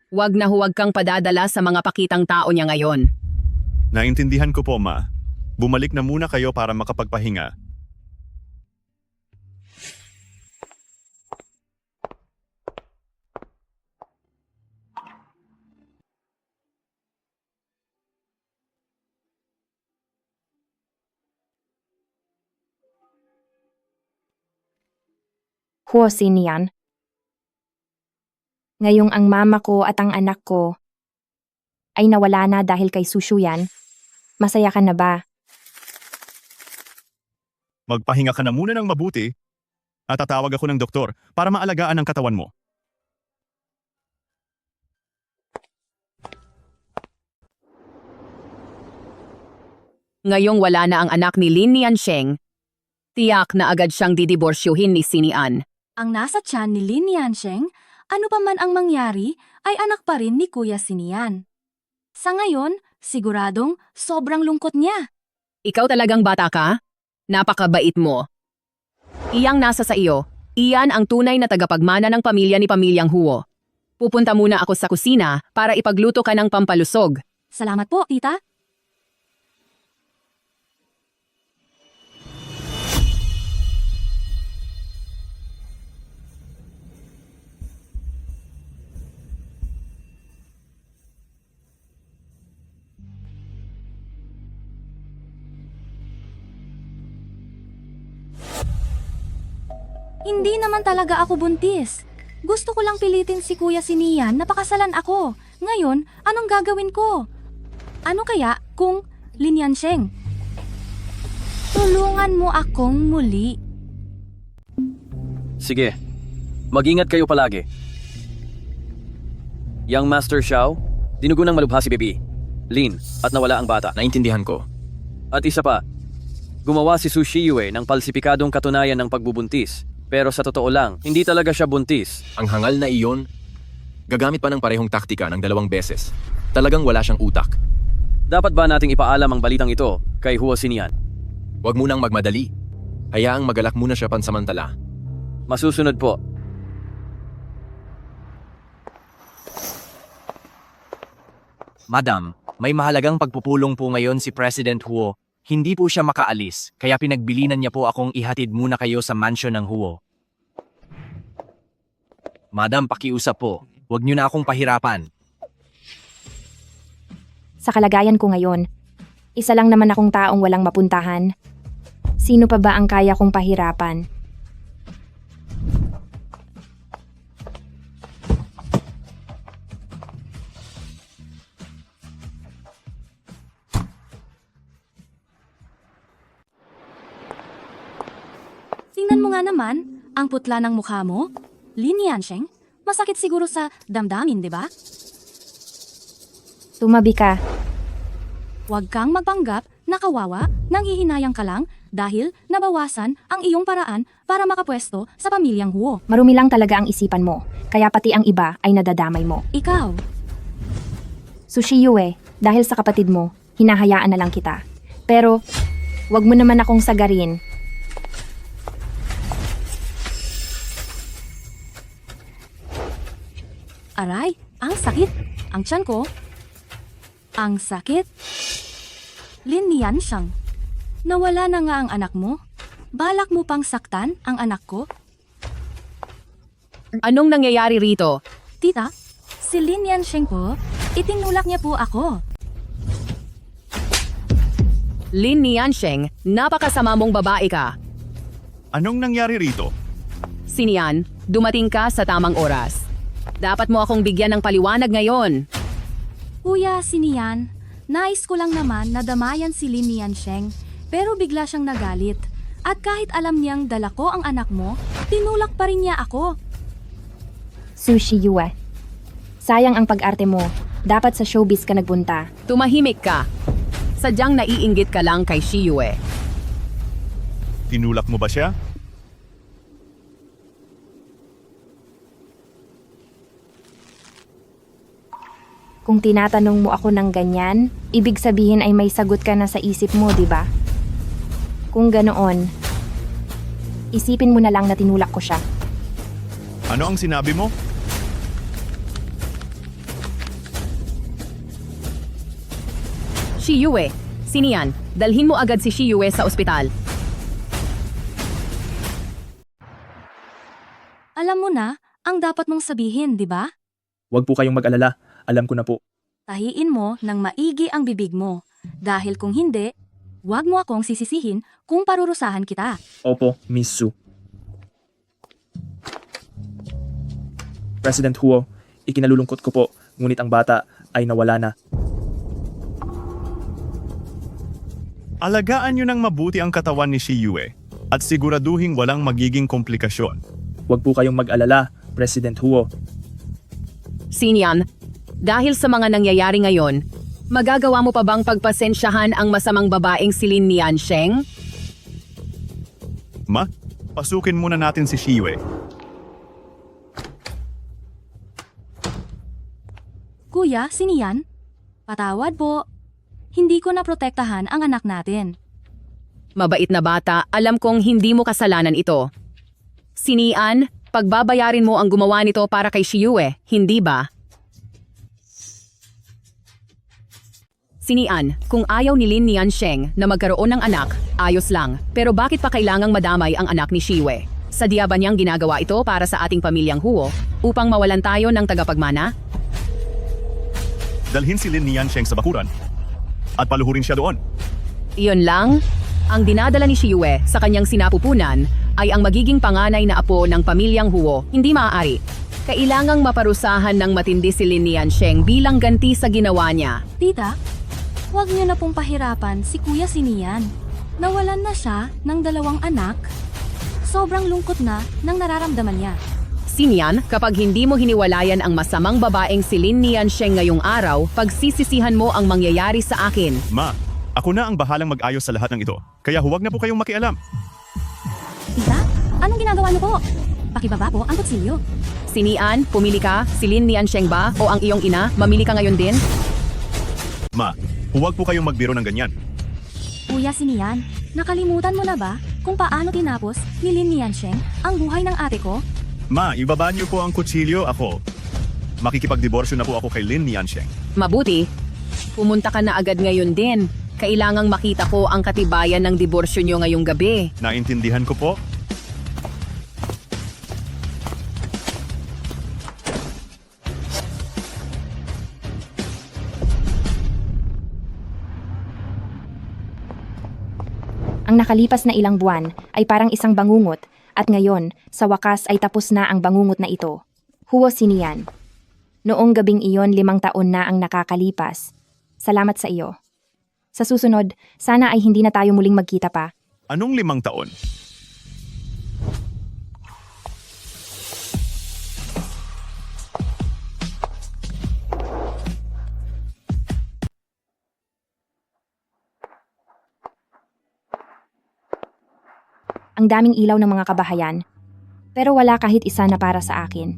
Huwag na huwag kang padadala sa mga pakitang tao niya ngayon. Naintindihan ko po, Ma. Bumalik na muna kayo para makapagpahinga. Huo si Nian. Ngayong ang mama ko at ang anak ko ay nawala na dahil kay Sushuyan, masaya ka na ba? Magpahinga ka na muna ng mabuti at tatawag ako ng doktor para maalagaan ang katawan mo. Ngayong wala na ang anak ni Lin Niansheng, tiyak na agad siyang didiborsyuhin ni Sinian. Ang nasa tiyan ni Lin Yansheng, ano pa man ang mangyari, ay anak pa rin ni Kuya Sinian. Sa ngayon, siguradong sobrang lungkot niya. Ikaw talagang bata ka? Napakabait mo. Iyang nasa sa iyo, iyan ang tunay na tagapagmana ng pamilya ni Pamilyang Huo. Pupunta muna ako sa kusina para ipagluto ka ng pampalusog. Salamat po, tita. Hindi naman talaga ako buntis. Gusto ko lang pilitin si Kuya Sinian na pakasalan ako. Ngayon, anong gagawin ko? Ano kaya kung Lin Yansheng? Tulungan mo akong muli. Sige, mag-ingat kayo palagi. Yang Master Xiao, dinugo ng malubha si Bibi, Lin, at nawala ang bata. Naintindihan ko. At isa pa, gumawa si Su Shiyue ng palsipikadong katunayan ng pagbubuntis. Pero sa totoo lang, hindi talaga siya buntis. Ang hangal na iyon, gagamit pa ng parehong taktika ng 2 beses. Talagang wala siyang utak. Dapat ba nating ipaalam ang balitang ito kay Huo Xinian? Huwag munang magmadali. Hayaang magalak muna siya pansamantala. Masusunod po. Madam, may mahalagang pagpupulong po ngayon si President Huo. Hindi po siya makaalis, kaya pinagbilinan niya po akong ihatid muna kayo sa mansion ng Huo. Madam, pakiusap po. Huwag niyo na akong pahirapan. Sa kalagayan ko ngayon, isa lang naman akong taong walang mapuntahan. Sino pa ba ang kaya kong pahirapan? Tingnan mo nga naman, ang putla ng mukha mo. Lin Yansheng, masakit siguro sa damdamin, di ba? Tumabi ka. Huwag kang magpanggap na kawawa, nanghihinayang ka lang dahil nabawasan ang iyong paraan para makapwesto sa pamilyang Huo. Marumi lang talaga ang isipan mo, kaya pati ang iba ay nadadamay mo. Ikaw, Su Shiyue, dahil sa kapatid mo, hinahayaan na lang kita. Pero, wag mo naman akong sagarin. aray, ang sakit. Ang tiyan ko. Ang sakit. Lin Yansheng, nawala na nga ang anak mo. Balak mo pang saktan ang anak ko? Anong nangyayari rito? Tita, si Lin Yansheng po, itinulak niya po ako. Lin Yansheng, napakasama mong babae ka. Anong nangyari rito? Xinian, dumating ka sa tamang oras. Dapat mo akong bigyan ng paliwanag ngayon. Kuya, Xinian, nais ko lang naman na damayan si Lin Yansheng, pero bigla siyang nagalit. At kahit alam niyang dala ko ang anak mo, tinulak pa rin niya ako. Su Shiyue, sayang ang pag-arte mo. Dapat sa showbiz ka nagbunta. Tumahimik ka. Sadyang naiinggit ka lang kay Shiyue. Tinulak mo ba siya? Kung tinatanong mo ako ng ganyan, ibig sabihin ay may sagot ka na sa isip mo, di ba? Kung ganoon, isipin mo na lang na tinulak ko siya. Ano ang sinabi mo? Shiyue, Xinian, dalhin mo agad si Shiyue sa ospital. Alam mo na, ang dapat mong sabihin, di ba? Huwag po kayong mag-alala. Alam ko na po. Tahiin mo ng maigi ang bibig mo. Dahil kung hindi, huwag mo akong sisisihin kung parurusahan kita. Opo, Miss Su. President Huo, ikinalulungkot ko po, ngunit ang bata ay nawala na. Alagaan niyo ng mabuti ang katawan ni Shiyue at siguraduhin walang magiging komplikasyon. Huwag po kayong mag-alala, President Huo. Xinian, dahil sa mga nangyayari ngayon, magagawa mo pa bang pagpasensyahan ang masamang babaeng si Lin Yansheng? Pasukin muna natin si Shiyue. Kuya, Xinian, patawad po. Hindi ko naprotektahan ang anak natin. Mabait na bata, alam kong hindi mo kasalanan ito. Xinian, pagbabayarin mo ang gumawa nito para kay Shiyue, hindi ba? Xinian, kung ayaw ni Lin Yansheng na magkaroon ng anak, ayos lang. Pero bakit pa kailangang madamay ang anak ni Shiyue? Sadya ba niyang ginagawa ito para sa ating pamilyang Huo upang mawalan tayo ng tagapagmana? Dalhin si Lin Yansheng sa bakuran at paluhurin siya doon. Iyon lang, ang dinadala ni Shiyue sa kanyang sinapupunan ay ang magiging panganay na apo ng pamilyang Huo. Hindi maaari. Kailangang maparusahan ng matindi si Lin Yansheng bilang ganti sa ginawa niya. Tita, huwag niyo na pong pahirapan si Kuya Xinian. Nawalan na siya ng 2 anak. Sobrang lungkot na nang nararamdaman niya. Sinian, kapag hindi mo hiniwalayan ang masamang babaeng si Lin Niansheng ngayong araw, pagsisisihan mo ang mangyayari sa akin. Ma, ako na ang bahalang mag-ayos sa lahat ng ito. Kaya huwag na po kayong makialam. Tita, anong ginagawa niyo po? Pakibaba po ang kutsilyo. Sinian, pumili ka, si Lin Niansheng ba o ang iyong ina, mamili ka ngayon din? Ma, huwag po kayong magbiro ng ganyan. Kuya Sinian, nakalimutan mo na ba kung paano tinapos ni Lin Niansheng ang buhay ng ate ko? Ma, ibaba niyo po ang kutsilyo. Ako, makikipagdiborsyo na po ako kay Lin Niansheng. Mabuti, pumunta ka na agad ngayon din. Kailangang makita ko ang katibayan ng diborsyo nyo ngayong gabi. Naintindihan ko po. Ang nakalipas na ilang buwan ay parang isang bangungot at ngayon, sa wakas ay tapos na ang bangungot na ito. Huo Sinian. Noong gabing iyon 5 taon na ang nakakalipas. Salamat sa iyo. Sa susunod, sana ay hindi na tayo muling magkita pa. Anong 5 taon? Ang daming ilaw ng mga kabahayan, pero wala kahit isa na para sa akin.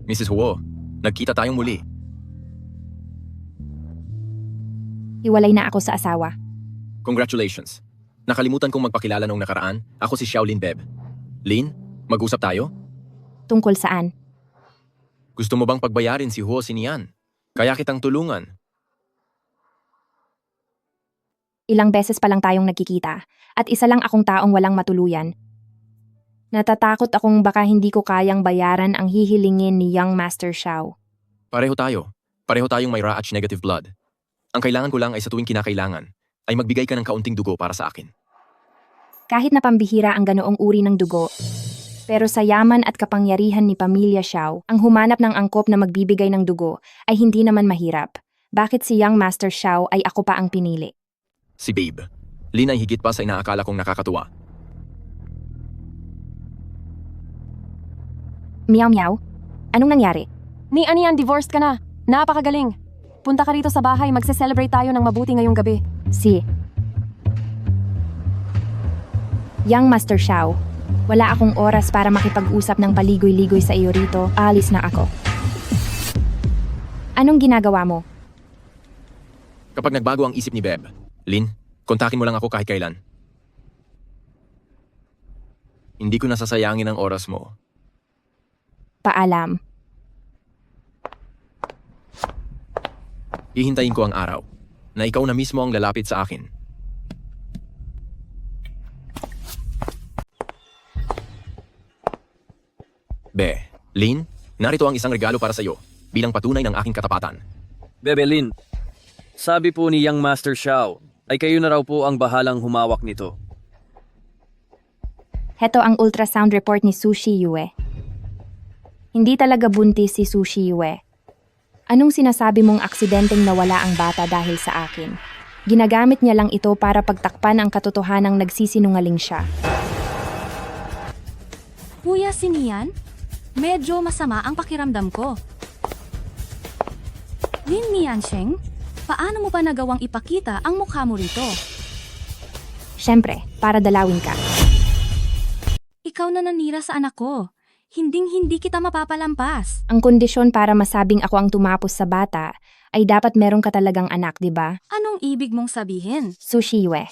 Mrs. Huo, nagkita tayong muli. Hiwalay na ako sa asawa. Congratulations. Nakalimutan kong magpakilala noong nakaraan. Ako si Xiaolin Beb. Lin, mag-usap tayo? Tungkol saan? Gusto mo bang pagbayarin si Huo Sinian? Kaya kitang tulungan. Ilang beses pa lang tayong nagkikita at isa lang akong taong walang matuluyan. Natatakot akong baka hindi ko kayang bayaran ang hihilingin ni Young Master Xiao. Pareho tayo. Pareho tayong may Rh negative blood. Ang kailangan ko lang ay sa tuwing kinakailangan, ay magbigay ka ng kaunting dugo para sa akin. Kahit na pambihira ang ganoong uri ng dugo, pero sa yaman at kapangyarihan ni Pamilya Xiao, ang humanap ng angkop na magbibigay ng dugo ay hindi naman mahirap. Bakit si Young Master Xiao ay ako pa ang pinili? Si Babe. Lin ay higit pa sa inaakala kong nakakatuwa. Meow meow? Anong nangyari? Ni Anian, divorced ka na. Napakagaling. Punta ka rito sa bahay, magse-celebrate tayo ng mabuti ngayong gabi. Si Young Master Xiao, wala akong oras para makipag-usap ng paligoy-ligoy sa iyo rito. Alis na ako. Anong ginagawa mo? Kapag nagbago ang isip ni Beb, Lin, kontakin mo lang ako kahit kailan. Hindi ko nasasayangin ang oras mo. Paalam. Hihintayin ko ang araw na ikaw na mismo ang lalapit sa akin. Be, Lin, narito ang isang regalo para sa iyo bilang patunay ng aking katapatan. Bebe Lin, sabi po ni Young Master Xiao ay kayo na raw po ang bahalang humawak nito. Heto ang ultrasound report ni Sushi Yue. Hindi talaga buntis si Sushi Yue. Anong sinasabi mong aksidenteng nawala ang bata dahil sa akin? Ginagamit niya lang ito para pagtakpan ang katotohanang nagsisinungaling siya. Kuya Sinian, medyo masama ang pakiramdam ko. Lin Niansheng, paano mo pa nagawang ipakita ang mukha mo rito? Siyempre, para dalawin ka. Ikaw na nanira sa anak ko. Hinding-hindi kita mapapalampas. Ang kondisyon para masabing ako ang tumapos sa bata ay dapat meron ka talagang anak, di ba? Anong ibig mong sabihin? Sushi Yue,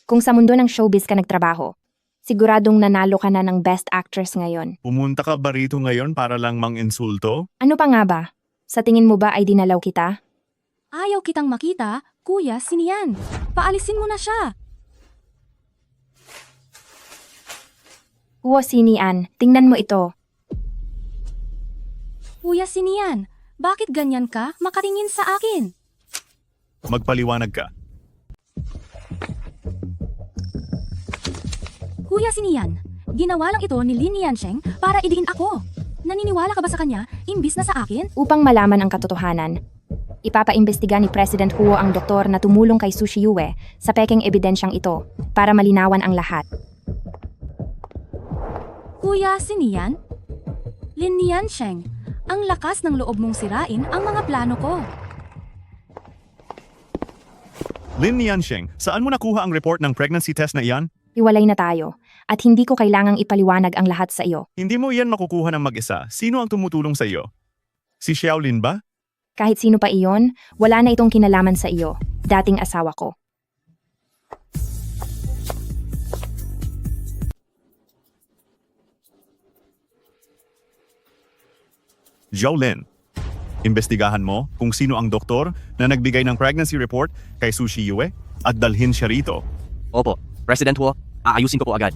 kung sa mundo ng showbiz ka nagtrabaho, siguradong nanalo ka na ng Best Actress ngayon. Pumunta ka ba rito ngayon para lang mang-insulto? Ano pa nga ba? Sa tingin mo ba ay dinalaw kita? Ayaw kitang makita, Kuya Sinian. Paalisin mo na siya. Huo Sinian, tingnan mo ito. Kuya Sinian, bakit ganyan ka makatingin sa akin? Magpaliwanag ka. Kuya Sinian, ginawa lang ito ni Lin Niansheng para idigin ako. Naniniwala ka ba sa kanya imbis na sa akin? Upang malaman ang katotohanan, Ipapaimbestiga ni President Huo ang doktor na tumulong kay Su Shiyue sa pekeng ebidensyang ito para malinawan ang lahat. Kuya, siniyan? Lin Niansheng, ang lakas ng loob mong sirain ang mga plano ko. Lin Niansheng, saan mo nakuha ang report ng pregnancy test na iyan? Hiwalay na tayo at hindi ko kailangang ipaliwanag ang lahat sa iyo. Hindi mo iyan makukuha ng mag-isa. Sino ang tumutulong sa iyo? Si Xiaolin ba? Kahit sino pa iyon, wala na itong kinalaman sa iyo, dating asawa ko. Xiaolin, imbestigahan mo kung sino ang doktor na nagbigay ng pregnancy report kay Su Shiyue at dalhin siya rito. Opo, President Huo, aayusin ko po agad.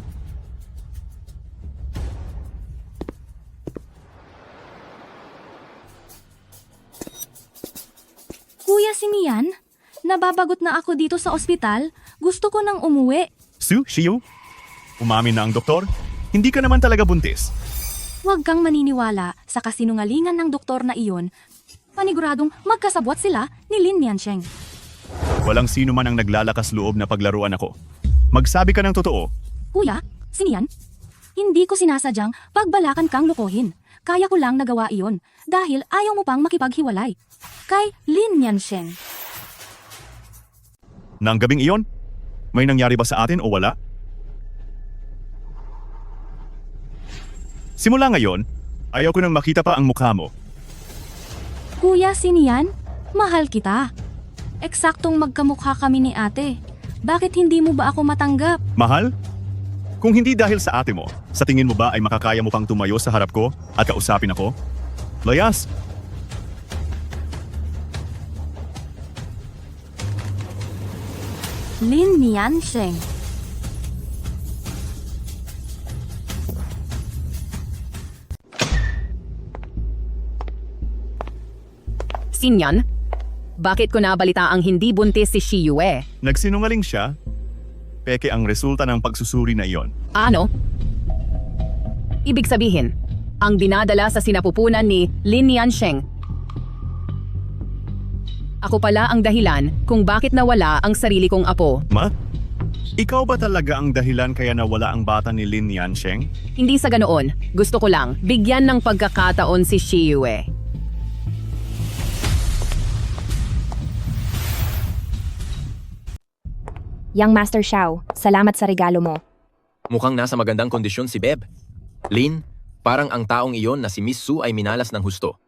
Kuya, siniyan? Nababagot na ako dito sa ospital. Gusto ko nang umuwi. Su Shiyu? Umamin na ang doktor? Hindi ka naman talaga buntis. Huwag kang maniniwala sa kasinungalingan ng doktor na iyon. Paniguradong magkasabwat sila ni Lin Niansheng. Walang sino man ang naglalakas loob na paglaruan ako. Magsabi ka ng totoo. Kuya, siniyan? Hindi ko sinasadyang pagbalakan kang lokohin. Kaya ko lang nagawa iyon dahil ayaw mo pang makipaghiwalay. Kay Lin Niansheng. Nang gabing iyon, may nangyari ba sa atin o wala? Simula ngayon, ayaw ko nang makita pa ang mukha mo. Kuya, siniyan? Mahal kita. Eksaktong magkamukha kami ni ate. Bakit hindi mo ba ako matanggap? Mahal? Kung hindi dahil sa ate mo, sa tingin mo ba ay makakaya mo pang tumayo sa harap ko at kausapin ako? Layas! Lin Niansheng. Sinyan, bakit ko nabalita ang hindi buntis si Shiyue? Nagsinungaling siya? Peke ang resulta ng pagsusuri na iyon. Ano? Ibig sabihin, ang dinadala sa sinapupunan ni Lin Niansheng. Ako pala ang dahilan kung bakit nawala ang sarili kong apo. Ma? Ikaw ba talaga ang dahilan kaya nawala ang bata ni Lin Niansheng? Hindi sa ganoon, gusto ko lang bigyan ng pagkakataon si Shiyue. Yang Master Xiao, salamat sa regalo mo. Mukhang nasa magandang kondisyon si Beb. Lin, parang ang taong iyon na si Miss Su ay minalas ng husto.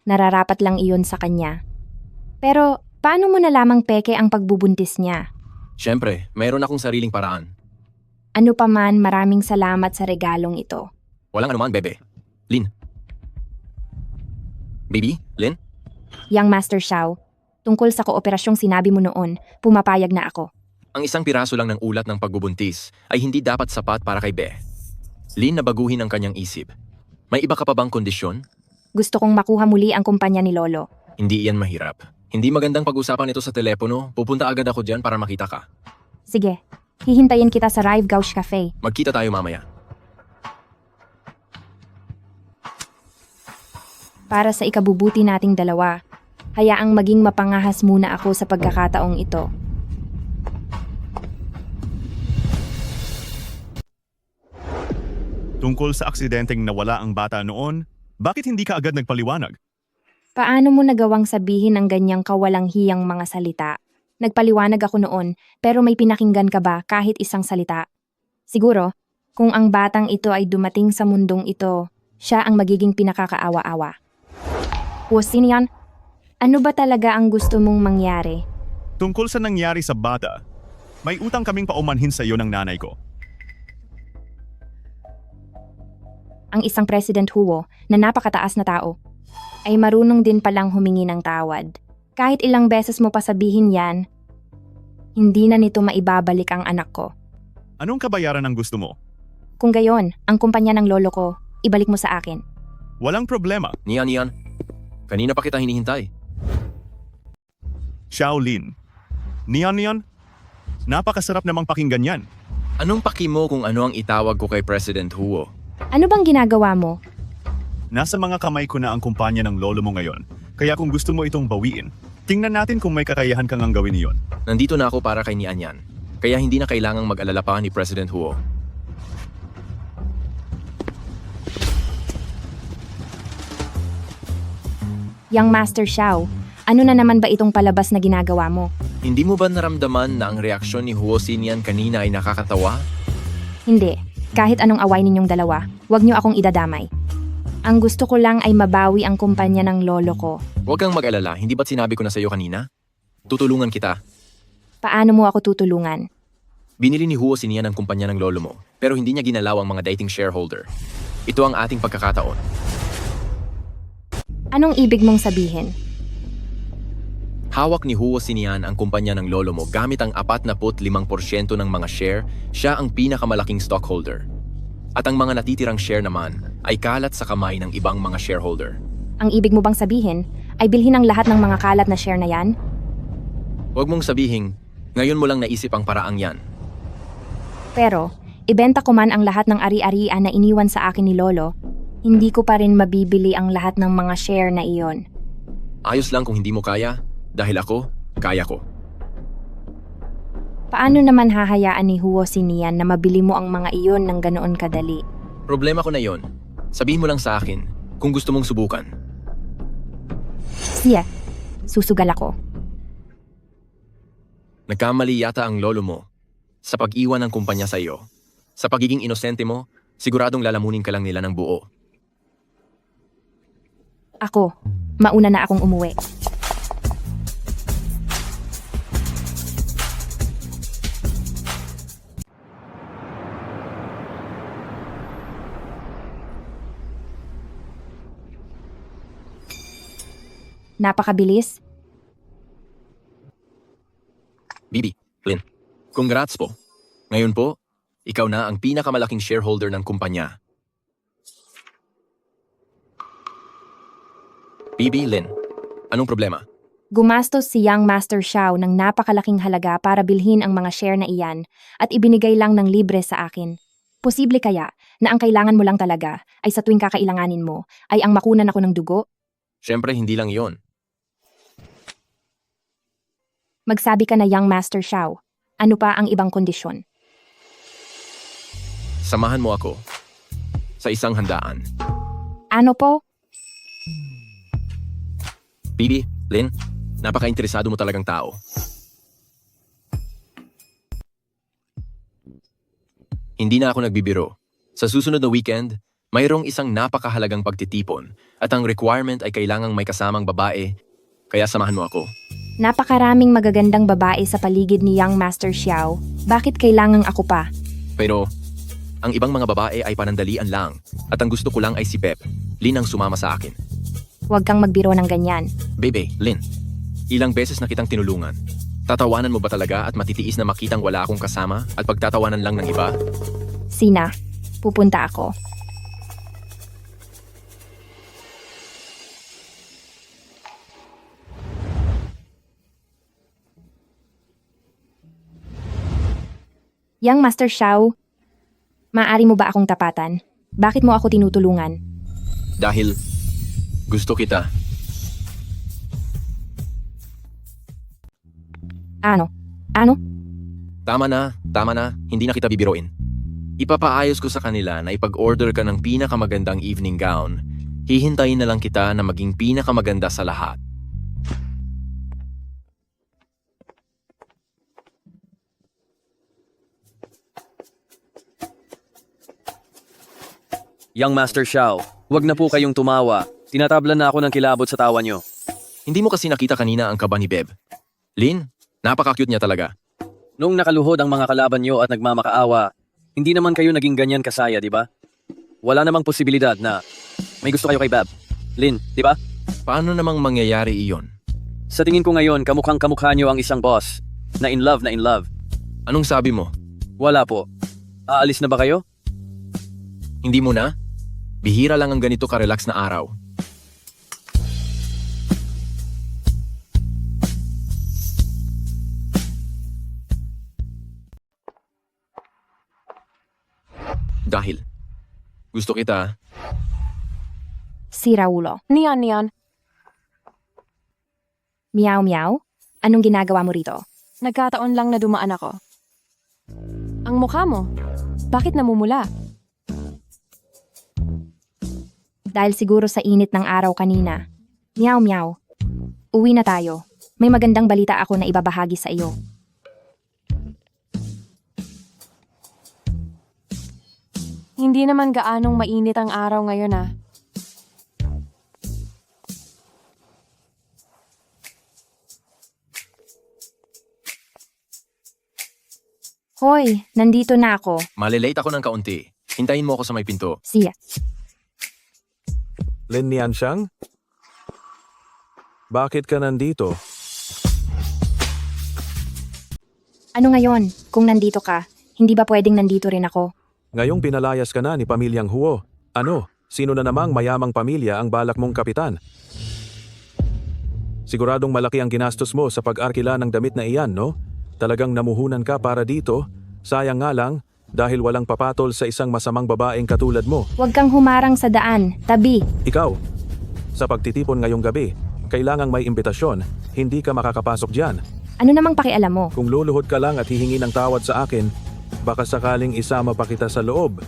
Nararapat lang iyon sa kanya. Pero, paano mo nalamang peke ang pagbubuntis niya? Siyempre, mayroon akong sariling paraan. Ano pa man, maraming salamat sa regalong ito. Walang anuman, Bebe. Lin. Baby, Lin? Yang Master Xiao, tungkol sa kooperasyong sinabi mo noon, pumapayag na ako. Ang isang piraso lang ng ulat ng pagbubuntis ay hindi dapat sapat para kay Be. Lin na baguhin ang kanyang isip. May iba ka pa bang kondisyon? Gusto kong makuha muli ang kumpanya ni Lolo. Hindi iyan mahirap. Hindi magandang pag-usapan ito sa telepono. Pupunta agad ako dyan para makita ka. Sige, hihintayin kita sa Rive Gauche Cafe. Magkita tayo mamaya. Para sa ikabubuti nating dalawa, hayaang maging mapangahas muna ako sa pagkakataong ito. Tungkol sa aksidenteng nawala ang bata noon, bakit hindi ka agad nagpaliwanag? Paano mo nagawang sabihin ang ganyang kawalang hiyang mga salita? Nagpaliwanag ako noon, pero may pinakinggan ka ba kahit isang salita? Siguro, kung ang batang ito ay dumating sa mundong ito, siya ang magiging pinakakaawa-awa. Siniyan, ano ba talaga ang gusto mong mangyari? Tungkol sa nangyari sa bata, may utang kaming paumanhin sa iyo ng nanay ko. Ang isang President Huo na napakataas na tao ay marunong din palang humingi ng tawad. Kahit ilang beses mo pa sabihin yan, hindi na nito maibabalik ang anak ko. Anong kabayaran ang gusto mo? Kung gayon, ang kumpanya ng lolo ko, ibalik mo sa akin. Walang problema. Nian, kanina pa kita hinihintay. Xiaolin. Nian, napakasarap namang pakinggan yan. Anong paki mo kung ano ang itawag ko kay President Huo? Ano bang ginagawa mo? Nasa mga kamay ko na ang kumpanya ng lolo mo ngayon, kaya kung gusto mo itong bawiin, Tingnan natin kung may kakayahan kang ang gawin iyon. Nandito na ako para kay Nian yan. Kaya hindi na kailangang mag-alala pa ni President Huo. Yang Master Xiao, ano na naman ba itong palabas na ginagawa mo? Hindi mo ba naramdaman na ang reaksyon ni Huo Xinian kanina ay nakakatawa? Hindi. Kahit anong away ninyong dalawa, huwag niyo akong idadamay. Ang gusto ko lang ay mabawi ang kumpanya ng lolo ko. Huwag kang mag-alala, hindi ba't sinabi ko na sa'yo kanina? Tutulungan kita. Paano mo ako tutulungan? Binili ni Huo Xinian ang kumpanya ng lolo mo, pero hindi niya ginalaw ang mga dating shareholder. Ito ang ating pagkakataon. Anong ibig mong sabihin? Hawak ni Huo Xinian ang kumpanya ng lolo mo gamit ang 45% ng mga share, siya ang pinakamalaking stockholder. At ang mga natitirang share naman ay kalat sa kamay ng ibang mga shareholder. Ang ibig mo bang sabihin ay bilhin ang lahat ng mga kalat na share na yan? Huwag mong sabihin, ngayon mo lang naisip ang paraang yan. Pero, ibenta ko man ang lahat ng ari-arian na iniwan sa akin ni Lolo, hindi ko pa rin mabibili ang lahat ng mga share na iyon. Ayos lang kung hindi mo kaya, dahil ako, kaya ko. Paano naman hahayaan ni Huo Xinian na mabili mo ang mga iyon ng ganoon kadali? Problema ko na yon. Sabihin mo lang sa akin kung gusto mong subukan. Siya, susugal ako. Nagkamali yata ang lolo mo sa pag-iwan ng kumpanya sa iyo. Sa pagiging inosente mo, siguradong lalamunin ka lang nila ng buo. Ako, mauna na akong umuwi. Napakabilis. Bibi, Lin, congrats po. Ngayon po, ikaw na ang pinakamalaking shareholder ng kumpanya. Bibi, Lin, anong problema? Gumastos si Yang Master Xiao ng napakalaking halaga para bilhin ang mga share na iyan at ibinigay lang ng libre sa akin. Posible kaya na ang kailangan mo lang talaga ay sa tuwing kakailanganin mo ay ang makunan ako ng dugo? Siyempre, hindi lang iyon. Magsabi ka na Yang Master Xiao. Ano pa ang ibang kondisyon? Samahan mo ako sa isang handaan. Ano po? Bibi, Lin, napaka-interesado mo talagang tao. Hindi na ako nagbibiro. Sa susunod na weekend, mayroong isang napakahalagang pagtitipon at ang requirement ay kailangang may kasamang babae, kaya samahan mo ako. Napakaraming magagandang babae sa paligid ni Yang Master Xiao. Bakit kailangang ako pa? Pero, ang ibang mga babae ay panandalian lang at ang gusto ko lang ay si Pep. Lin ang sumama sa akin. Huwag kang magbiro ng ganyan. Bebe, Lin, ilang beses na kitang tinulungan. Tatawanan mo ba talaga at matitiis na makitang wala akong kasama at pagtatawanan lang ng iba? Sina, pupunta ako. Yang Master Xiao, maaari mo ba akong tapatan? Bakit mo ako tinutulungan? Dahil gusto kita. Ano? Ano? Tama na, hindi na kita bibiroin. Ipapaayos ko sa kanila na ipag-order ka ng pinakamagandang evening gown. Hihintayin na lang kita na maging pinakamaganda sa lahat. Young Master Xiao, huwag na po kayong tumawa. Tinatablan na ako ng kilabot sa tawa nyo. Hindi mo kasi nakita kanina ang kaba ni Beb. Lin, napaka-cute niya talaga. Nung nakaluhod ang mga kalaban nyo at nagmamakaawa, hindi naman kayo naging ganyan kasaya, di ba? Wala namang posibilidad na may gusto kayo kay Beb. Lin, di ba? Paano namang mangyayari iyon? Sa tingin ko ngayon, kamukhang kamukha nyo ang isang boss na in love na in love. Anong sabi mo? Wala po. Aalis na ba kayo? Hindi mo na? Bihira lang ang ganito ka-relax na araw. Dahil gusto kita. Si Raulo. Nian. Meow meow? Anong ginagawa mo rito? Nagkataon lang na dumaan ako. Ang mukha mo, bakit namumula? Dahil siguro sa init ng araw kanina. Meow meow. Uwi na tayo. May magandang balita ako na ibabahagi sa iyo. Hindi naman gaanong mainit ang araw ngayon ah. Hoy, nandito na ako. Malilate ako ng kaunti. Hintayin mo ako sa may pinto. Siya. Lin Nianxiang? Bakit ka nandito? Ano ngayon? Kung nandito ka, hindi ba pwedeng nandito rin ako? Ngayong pinalayas ka na ni Pamilyang Huo. Ano? Sino na namang mayamang pamilya ang balak mong kapitan? Siguradong malaki ang ginastos mo sa pag-arkila ng damit na iyan, no? Talagang namuhunan ka para dito. Sayang nga lang, dahil walang papatol sa isang masamang babaeng katulad mo. Huwag kang humarang sa daan. Tabi. Ikaw, sa pagtitipon ngayong gabi, kailangang may imbitasyon. Hindi ka makakapasok dyan. Ano namang pakialam mo? Kung luluhod ka lang at hihingi ng tawad sa akin, baka sakaling isama pa kita sa loob.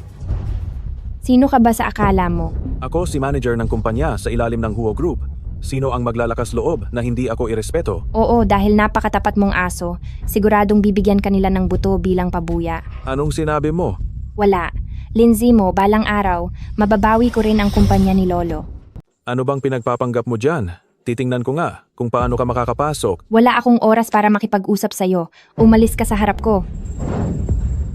Sino ka ba sa akala mo? Ako si manager ng kumpanya sa ilalim ng Huo Group. Sino ang maglalakas loob na hindi ako irespeto? Oo, dahil napakatapat mong aso, siguradong bibigyan kanila ng buto bilang pabuya. Anong sinabi mo? Wala. Lindsay mo, balang araw, mababawi ko rin ang kumpanya ni Lolo. Ano bang pinagpapanggap mo dyan? Titingnan ko nga kung paano ka makakapasok. Wala akong oras para makipag-usap sa'yo. Umalis ka sa harap ko.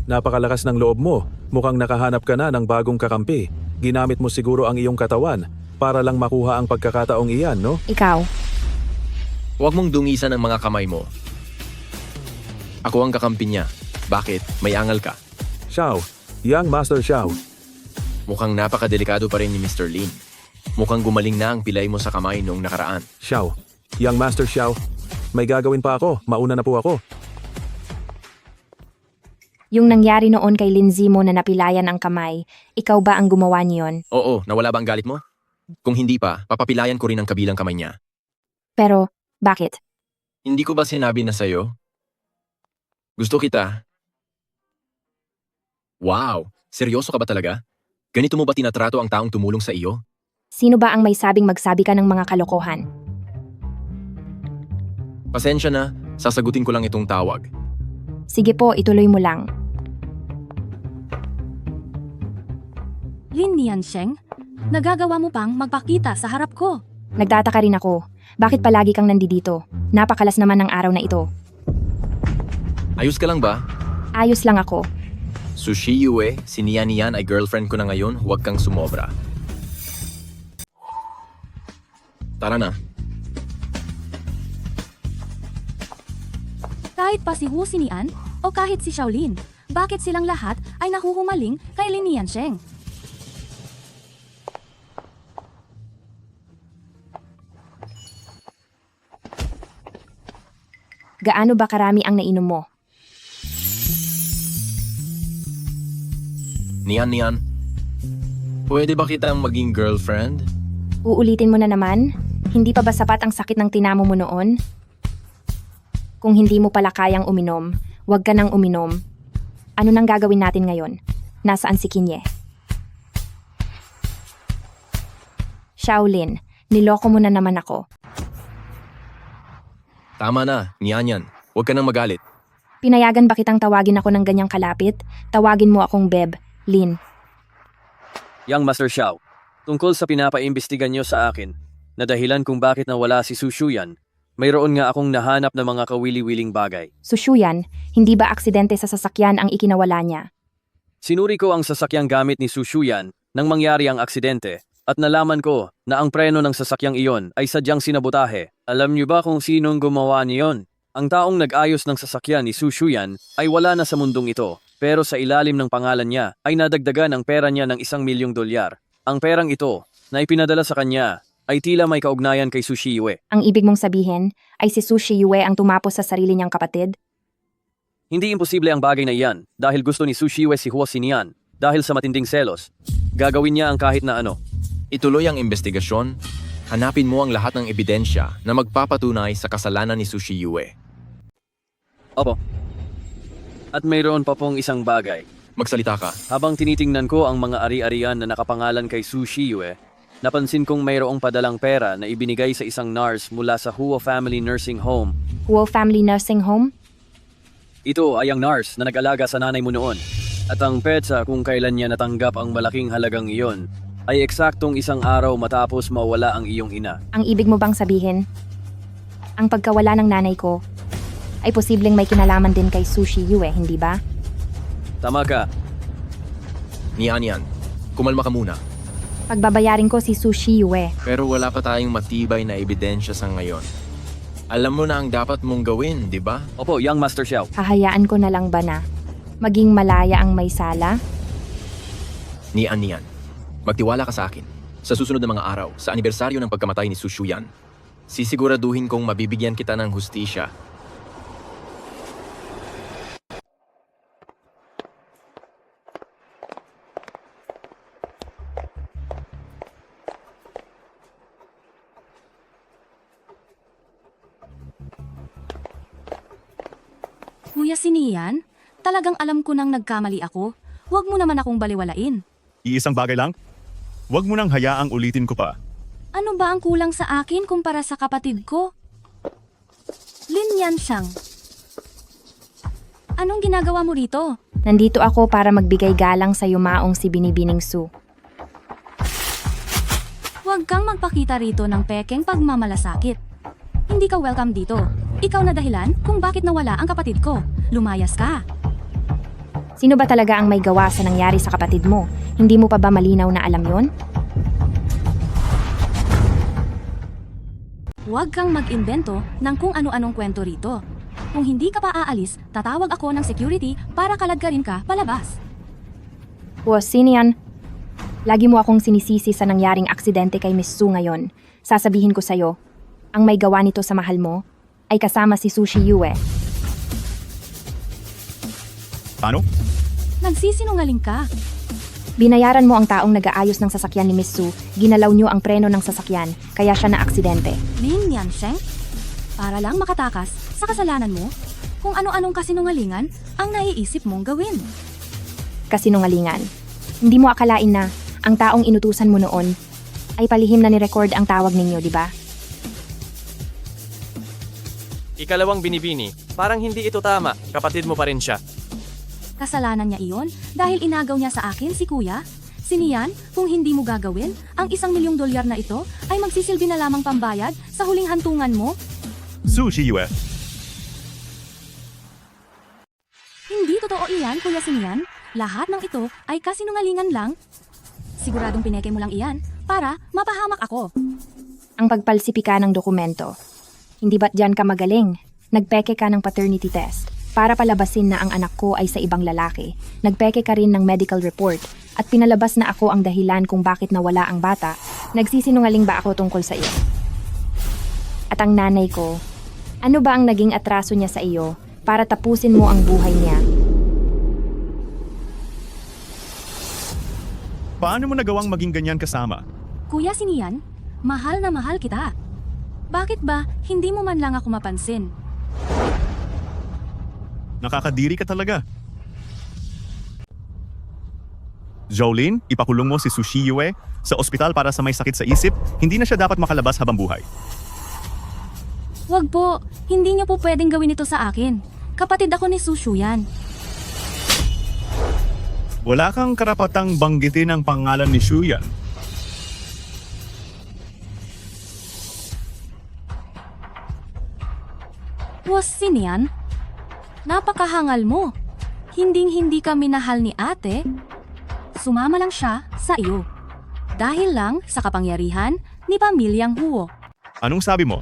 Napakalakas ng loob mo. Mukhang nakahanap ka na ng bagong kakampi. Ginamit mo siguro ang iyong katawan para lang makuha ang pagkakataong iyan, no? Ikaw. Huwag mong dungisan ang mga kamay mo. Ako ang kakampi niya. Bakit? May angal ka. Xiao, Young Master Xiao. Mukhang napakadelikado pa rin ni Mr. Lin. Mukhang gumaling na ang pilay mo sa kamay noong nakaraan. Xiao, Young Master Xiao. May gagawin pa ako. Mauna na po ako. Yung nangyari noon kay Lindsay mo na napilayan ang kamay, ikaw ba ang gumawa niyon? Oo, nawala ba ang galit mo? Kung hindi pa, papapilayan ko rin ang kabilang kamay niya. Pero, bakit? Hindi ko ba sinabi na sa'yo? Gusto kita. Wow, seryoso ka ba talaga? Ganito mo ba tinatrato ang taong tumulong sa iyo? Sino ba ang may sabing magsabi ka ng mga kalokohan? Pasensya na, sasagutin ko lang itong tawag. Sige po, ituloy mo lang. Lin Nianxiang, nagagawa mo pang magpakita sa harap ko. Nagtataka rin ako. Bakit palagi kang nandito? Napakalas naman ng araw na ito. Ayos ka lang ba? Ayos lang ako. Sushi Yue, si Nian Nian ay girlfriend ko na ngayon, huwag kang sumobra. Tara na. Kahit pa si Hu Xinian o kahit si Shaolin, bakit silang lahat ay nahuhumaling kay Lin Nianxiang? Gaano ba karami ang nainom mo? Nian, pwede ba kitang maging girlfriend? Uulitin mo na naman? Hindi pa ba sapat ang sakit ng tinamo mo noon? Kung hindi mo pala kayang uminom, huwag ka nang uminom. Ano nang gagawin natin ngayon? Nasaan si Kinye? Shaolin, niloko mo na naman ako. Tama na, Nian. Huwag ka nang magalit. Pinayagan ba kitang tawagin ako ng ganyang kalapit? Tawagin mo akong Beb, Lin. Young Master Xiao, tungkol sa pinapaimbestigan niyo sa akin, na dahilan kung bakit nawala si Su Shuyan, mayroon nga akong nahanap na mga kawili-wiling bagay. Su Shuyan, hindi ba aksidente sa sasakyan ang ikinawala niya? Sinuri ko ang sasakyang gamit ni Su Shuyan nang mangyari ang aksidente at nalaman ko na ang preno ng sasakyang iyon ay sadyang sinabotahe. Alam niyo ba kung sinong gumawa niyon? Ang taong nag-ayos ng sasakyan ni Su Shuyan ay wala na sa mundong ito, pero sa ilalim ng pangalan niya ay nadagdagan ang pera niya ng $1,000,000. Ang perang ito na ipinadala sa kanya ay tila may kaugnayan kay Su Shiyue. Ang ibig mong sabihin ay si Su Shiyue ang tumapos sa sarili niyang kapatid? Hindi imposible ang bagay na iyan dahil gusto ni Su Shiyue si Huo Xinian dahil sa matinding selos. Gagawin niya ang kahit na ano. Ituloy ang investigasyon. Hanapin mo ang lahat ng ebidensya na magpapatunay sa kasalanan ni Sushi Yue. Opo. At mayroon pa pong isang bagay. Magsalita ka. Habang tinitingnan ko ang mga ari-arian na nakapangalan kay Sushi Yue, napansin kong mayroong padalang pera na ibinigay sa isang nurse mula sa Huo Family Nursing Home. Huo Family Nursing Home? Ito ay ang nurse na nag-alaga sa nanay mo noon. At ang petsa kung kailan niya natanggap ang malaking halagang iyon ay eksaktong isang araw matapos mawala ang iyong ina. Ang ibig mo bang sabihin? Ang pagkawala ng nanay ko ay posibleng may kinalaman din kay Sushi Yue, hindi ba? Tama ka. Nian, kumalma ka muna. Pagbabayarin ko si Sushi Yue. Pero wala pa tayong matibay na ebidensya sa ngayon. Alam mo na ang dapat mong gawin, di ba? Opo, Young Master Xiao. Hahayaan ko na lang ba na maging malaya ang may sala? Nian, magtiwala ka sa akin. Sa susunod na mga araw, sa anibersaryo ng pagkamatay ni Su Shuyan, sisiguraduhin kong mabibigyan kita ng hustisya. Kuya Sinian, talagang alam ko nang nagkamali ako. Huwag mo naman akong baliwalain. Iisang bagay lang? Huwag mo nang hayaang ulitin ko pa. Ano ba ang kulang sa akin kumpara sa kapatid ko? Lin Yanxiang. Anong ginagawa mo rito? Nandito ako para magbigay galang sa yumaong si Binibining Su. Huwag kang magpakita rito ng pekeng pagmamalasakit. Hindi ka welcome dito. Ikaw na dahilan kung bakit nawala ang kapatid ko. Lumayas ka. Sino ba talaga ang may gawa sa nangyari sa kapatid mo? Hindi mo pa ba malinaw na alam yon? Huwag kang mag-imbento ng kung ano-anong kwento rito. Kung hindi ka pa aalis, tatawag ako ng security para kaladkarin ka palabas. Huo Sinian, lagi mo akong sinisisi sa nangyaring aksidente kay Miss Su ngayon. Sasabihin ko sa'yo, ang may gawa nito sa mahal mo ay kasama si Sushi Yue. Paano? Nagsisinungaling ka. Binayaran mo ang taong nag-aayos ng sasakyan ni Miss Su, ginalaw niyo ang preno ng sasakyan, kaya siya na-aksidente. Lin Yansheng? Para lang makatakas sa kasalanan mo, kung ano-anong kasinungalingan ang naiisip mong gawin. Kasinungalingan. Hindi mo akalain na ang taong inutusan mo noon ay palihim na ni-record ang tawag ninyo, di ba? Ikalawang binibini, parang hindi ito tama. Kapatid mo pa rin siya. Kasalanan niya iyon dahil inagaw niya sa akin si Kuya. Sinian, kung hindi mo gagawin, ang $1 milyong na ito ay magsisilbi na lamang pambayad sa huling hantungan mo. Sushi Yue. Hindi totoo iyan, Kuya Sinian. Lahat ng ito ay kasinungalingan lang. Siguradong pineke mo lang iyan para mapahamak ako. Ang pagpalsipika ng dokumento. Hindi ba't dyan ka magaling? Nagpeke ka ng paternity test para palabasin na ang anak ko ay sa ibang lalaki. Nagpeke ka rin ng medical report at pinalabas na ako ang dahilan kung bakit nawala ang bata. Nagsisinungaling ba ako tungkol sa iyo? At ang nanay ko, ano ba ang naging atraso niya sa iyo para tapusin mo ang buhay niya? Paano mo nagawang maging ganyan kasama? Kuya Sinian, mahal na mahal kita. Bakit ba hindi mo man lang ako mapansin? Nakakadiri ka talaga. Jolene, ipakulong mo si Sushi Yue sa ospital para sa may sakit sa isip. Hindi na siya dapat makalabas habang buhay. Wag po, hindi niyo po pwedeng gawin ito sa akin. Kapatid ako ni Su Shuyan. Wala kang karapatang banggitin ang pangalan ni Shuyan. Was Sinian? Napakahangal mo. Hinding-hindi ka minahal ni ate. Sumama lang siya sa iyo. Dahil lang sa kapangyarihan ni Pamilyang Huo. Anong sabi mo?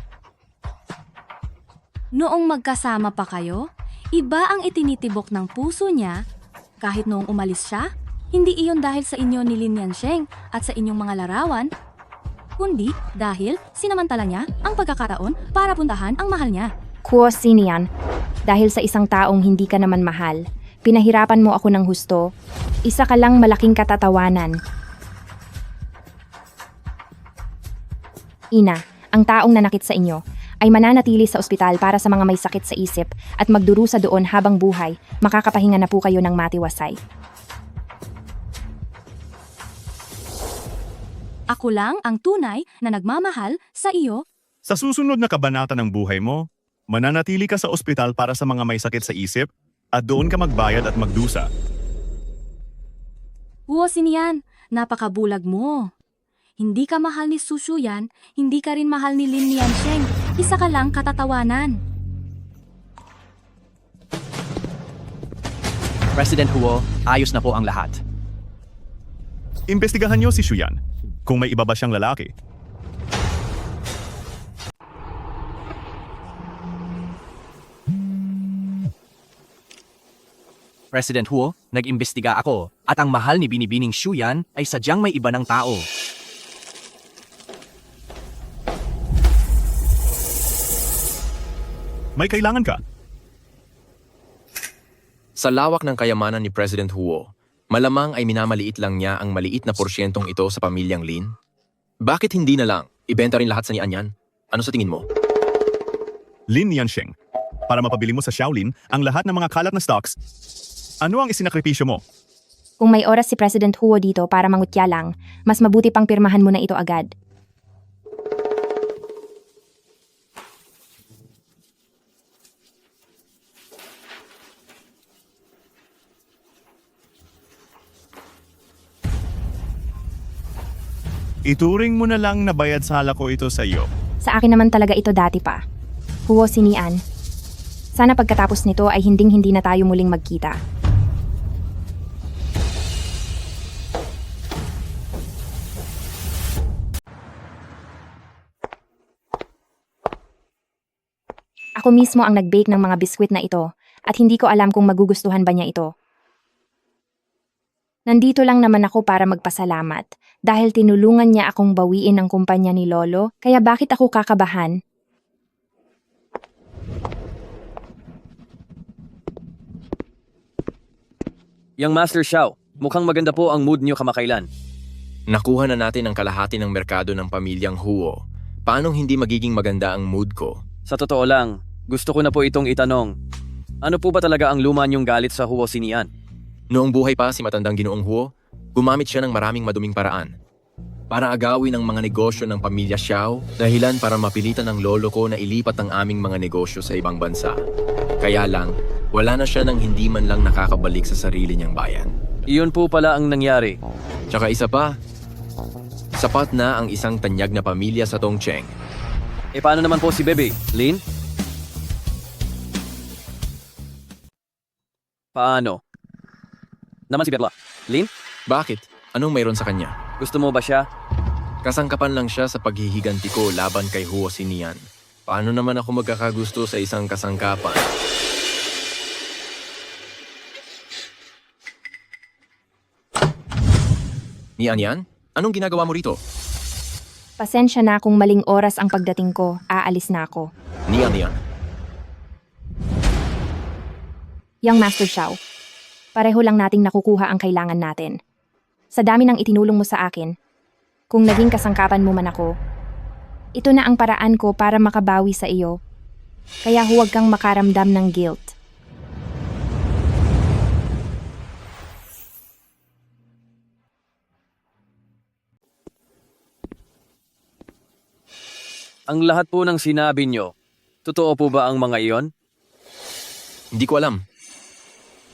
Noong magkasama pa kayo, iba ang itinitibok ng puso niya. Kahit noong umalis siya, hindi iyon dahil sa inyo ni Lin Yansheng at sa inyong mga larawan, kundi dahil sinamantala niya ang pagkakataon para puntahan ang mahal niya. Kuo Sinian, dahil sa isang taong hindi ka naman mahal, pinahirapan mo ako ng husto, isa ka lang malaking katatawanan. Ina, ang taong nanakit sa inyo ay mananatili sa ospital para sa mga may sakit sa isip at magdurusa doon habang buhay. Makakapahinga na po kayo ng matiwasay. Ako lang ang tunay na nagmamahal sa iyo. Sa susunod na kabanata ng buhay mo, mananatili ka sa ospital para sa mga may sakit sa isip at doon ka magbayad at magdusa. Huo Sinian, napakabulag mo. Hindi ka mahal ni Su Shuyan, hindi ka rin mahal ni Lin Liansheng. Isa ka lang katatawanan. President Huo, ayos na po ang lahat. Imbestigahan niyo si Shuyan kung may iba ba siyang lalaki. President Huo, nag-imbestiga ako at ang mahal ni Binibining Shuyan ay sadyang may iba ng tao. May kailangan ka. Sa lawak ng kayamanan ni President Huo, malamang ay minamaliit lang niya ang maliit na porsyentong ito sa pamilyang Lin? Bakit hindi na lang ibenta rin lahat sa niyan yan? Ano sa tingin mo? Lin Liansheng, para mapabili mo sa Shaolin ang lahat ng mga kalat na stocks, ano ang isinakripisyo mo? Kung may oras si President Huo dito para mangutya lang, mas mabuti pang pirmahan mo na ito agad. Ituring mo na lang na bayad sala ko ito sa iyo. Sa akin naman talaga ito dati pa. Huo Sinian. Sana pagkatapos nito ay hinding-hindi na tayo muling magkita. Ako mismo ang nag-bake ng mga biskwit na ito at hindi ko alam kung magugustuhan ba niya ito. Nandito lang naman ako para magpasalamat dahil tinulungan niya akong bawiin ang kumpanya ni Lolo, kaya bakit ako kakabahan? Yang Master Xiao, mukhang maganda po ang mood niyo kamakailan. Nakuha na natin ang kalahati ng merkado ng pamilyang Huo. Paanong hindi magiging maganda ang mood ko? Sa totoo lang, gusto ko na po itong itanong. Ano po ba talaga ang luma niyong galit sa Huo Sinian? Noong buhay pa si matandang Ginoong Huo, gumamit siya ng maraming maduming paraan para agawin ang mga negosyo ng pamilya Xiao, dahilan para mapilitan ng lolo ko na ilipat ang aming mga negosyo sa ibang bansa. Kaya lang, wala na siya nang hindi man lang nakakabalik sa sarili niyang bayan. Iyon po pala ang nangyari. Tsaka isa pa, sapat na ang isang tanyag na pamilya sa Tongcheng. E paano naman po si Bebe? Lin? Paano? Naman si Betla. Lin? Bakit? Anong mayroon sa kanya? Gusto mo ba siya? Kasangkapan lang siya sa paghihiganti ko laban kay Huo Sinian. Paano naman ako magkakagusto sa isang kasangkapan? Nian, anong ginagawa mo rito? Pasensya na kung maling oras ang pagdating ko, aalis na ako. Nian. Yang Master Xiao, pareho lang nating nakukuha ang kailangan natin. Sa dami ng itinulong mo sa akin, kung naging kasangkapan mo man ako, ito na ang paraan ko para makabawi sa iyo. Kaya huwag kang makaramdam ng guilt. Ang lahat po ng sinabi nyo, totoo po ba ang mga iyon? Hindi ko alam.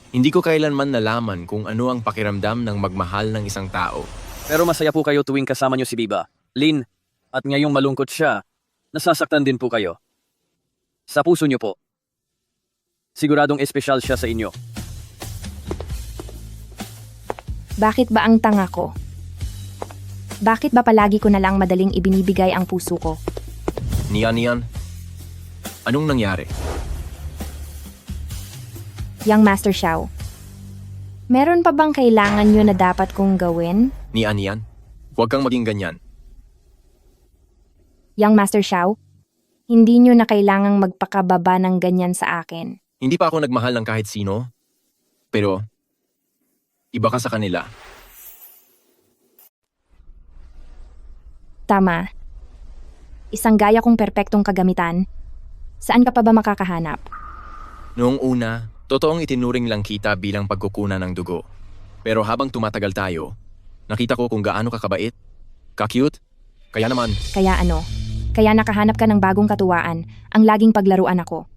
Hindi ko kailanman nalaman kung ano ang pakiramdam ng magmahal ng isang tao. Pero masaya po kayo tuwing kasama nyo si Biba, Lin, at ngayong malungkot siya, nasasaktan din po kayo. Sa puso nyo po. Siguradong espesyal siya sa inyo. Bakit ba ang tanga ko? Bakit ba palagi ko na lang madaling ibinibigay ang puso ko? Nian, anong nangyari? Yang Master Xiao, meron pa bang kailangan nyo na dapat kong gawin? Nian, huwag kang maging ganyan. Yang Master Xiao, hindi nyo na kailangang magpakababa ng ganyan sa akin. Hindi pa ako nagmahal ng kahit sino, pero iba ka sa kanila. Tama. Isang gaya kong perpektong kagamitan. Saan ka pa ba makakahanap? Noong una, totoong itinuring lang kita bilang pagkukunan ng dugo. Pero habang tumatagal tayo, nakita ko kung gaano ka kabait, ka-cute, kaya naman, Kaya ano? Kaya nakahanap ka ng bagong katuwaan, ang laging paglaruan ako.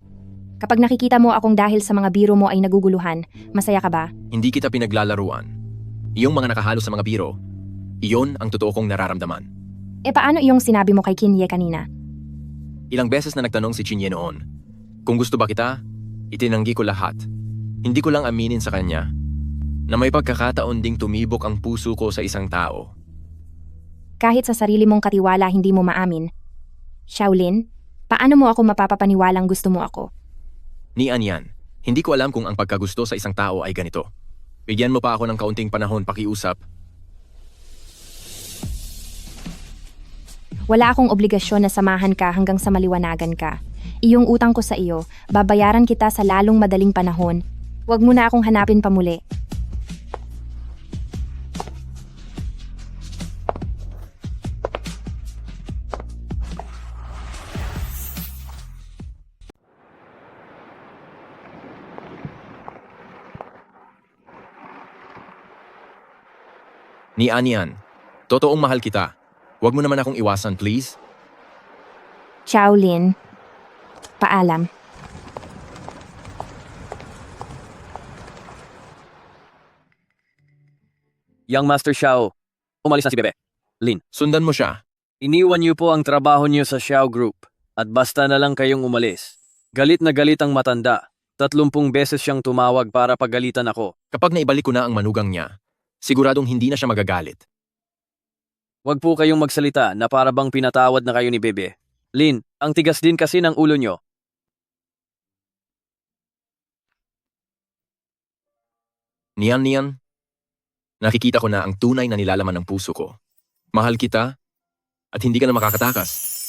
Kapag nakikita mo akong dahil sa mga biro mo ay naguguluhan, masaya ka ba? hindi kita pinaglalaruan. Iyong mga nakahalo sa mga biro, iyon ang totoo kong nararamdaman. E paano iyong sinabi mo kay Kinye kanina? Ilang beses na nagtanong si Chinye noon, kung gusto ba kita, itinanggi ko lahat. Hindi ko lang aminin sa kanya na may pagkakataon ding tumibok ang puso ko sa isang tao. Kahit sa sarili mong katiwala hindi mo maamin. Shaolin, paano mo ako mapapapaniwalang gusto mo ako? Ni Anyan, hindi ko alam kung ang pagkagusto sa isang tao ay ganito. Bigyan mo pa ako ng kaunting panahon pakiusap. Wala akong obligasyon na samahan ka hanggang sa maliwanagan ka. Iyong utang ko sa iyo, babayaran kita sa lalong madaling panahon. Huwag mo na akong hanapin pa muli. Ni Anyan, totoong mahal kita. Huwag mo naman akong iwasan, please. Shaolin, paalam. Young Master Xiao, umalis na si Bebe. Lin, sundan mo siya. Iniwan niyo po ang trabaho niyo sa Xiao Group at basta na lang kayong umalis. Galit na galit ang matanda. 30 beses siyang tumawag para pagalitan ako. Kapag naibalik ko na ang manugang niya, siguradong hindi na siya magagalit. Huwag po kayong magsalita na para bang pinatawad na kayo ni Bebe. Lin, ang tigas din kasi ng ulo niyo. Niyan, nakikita ko na ang tunay na nilalaman ng puso ko. Mahal kita at hindi ka na makakatakas.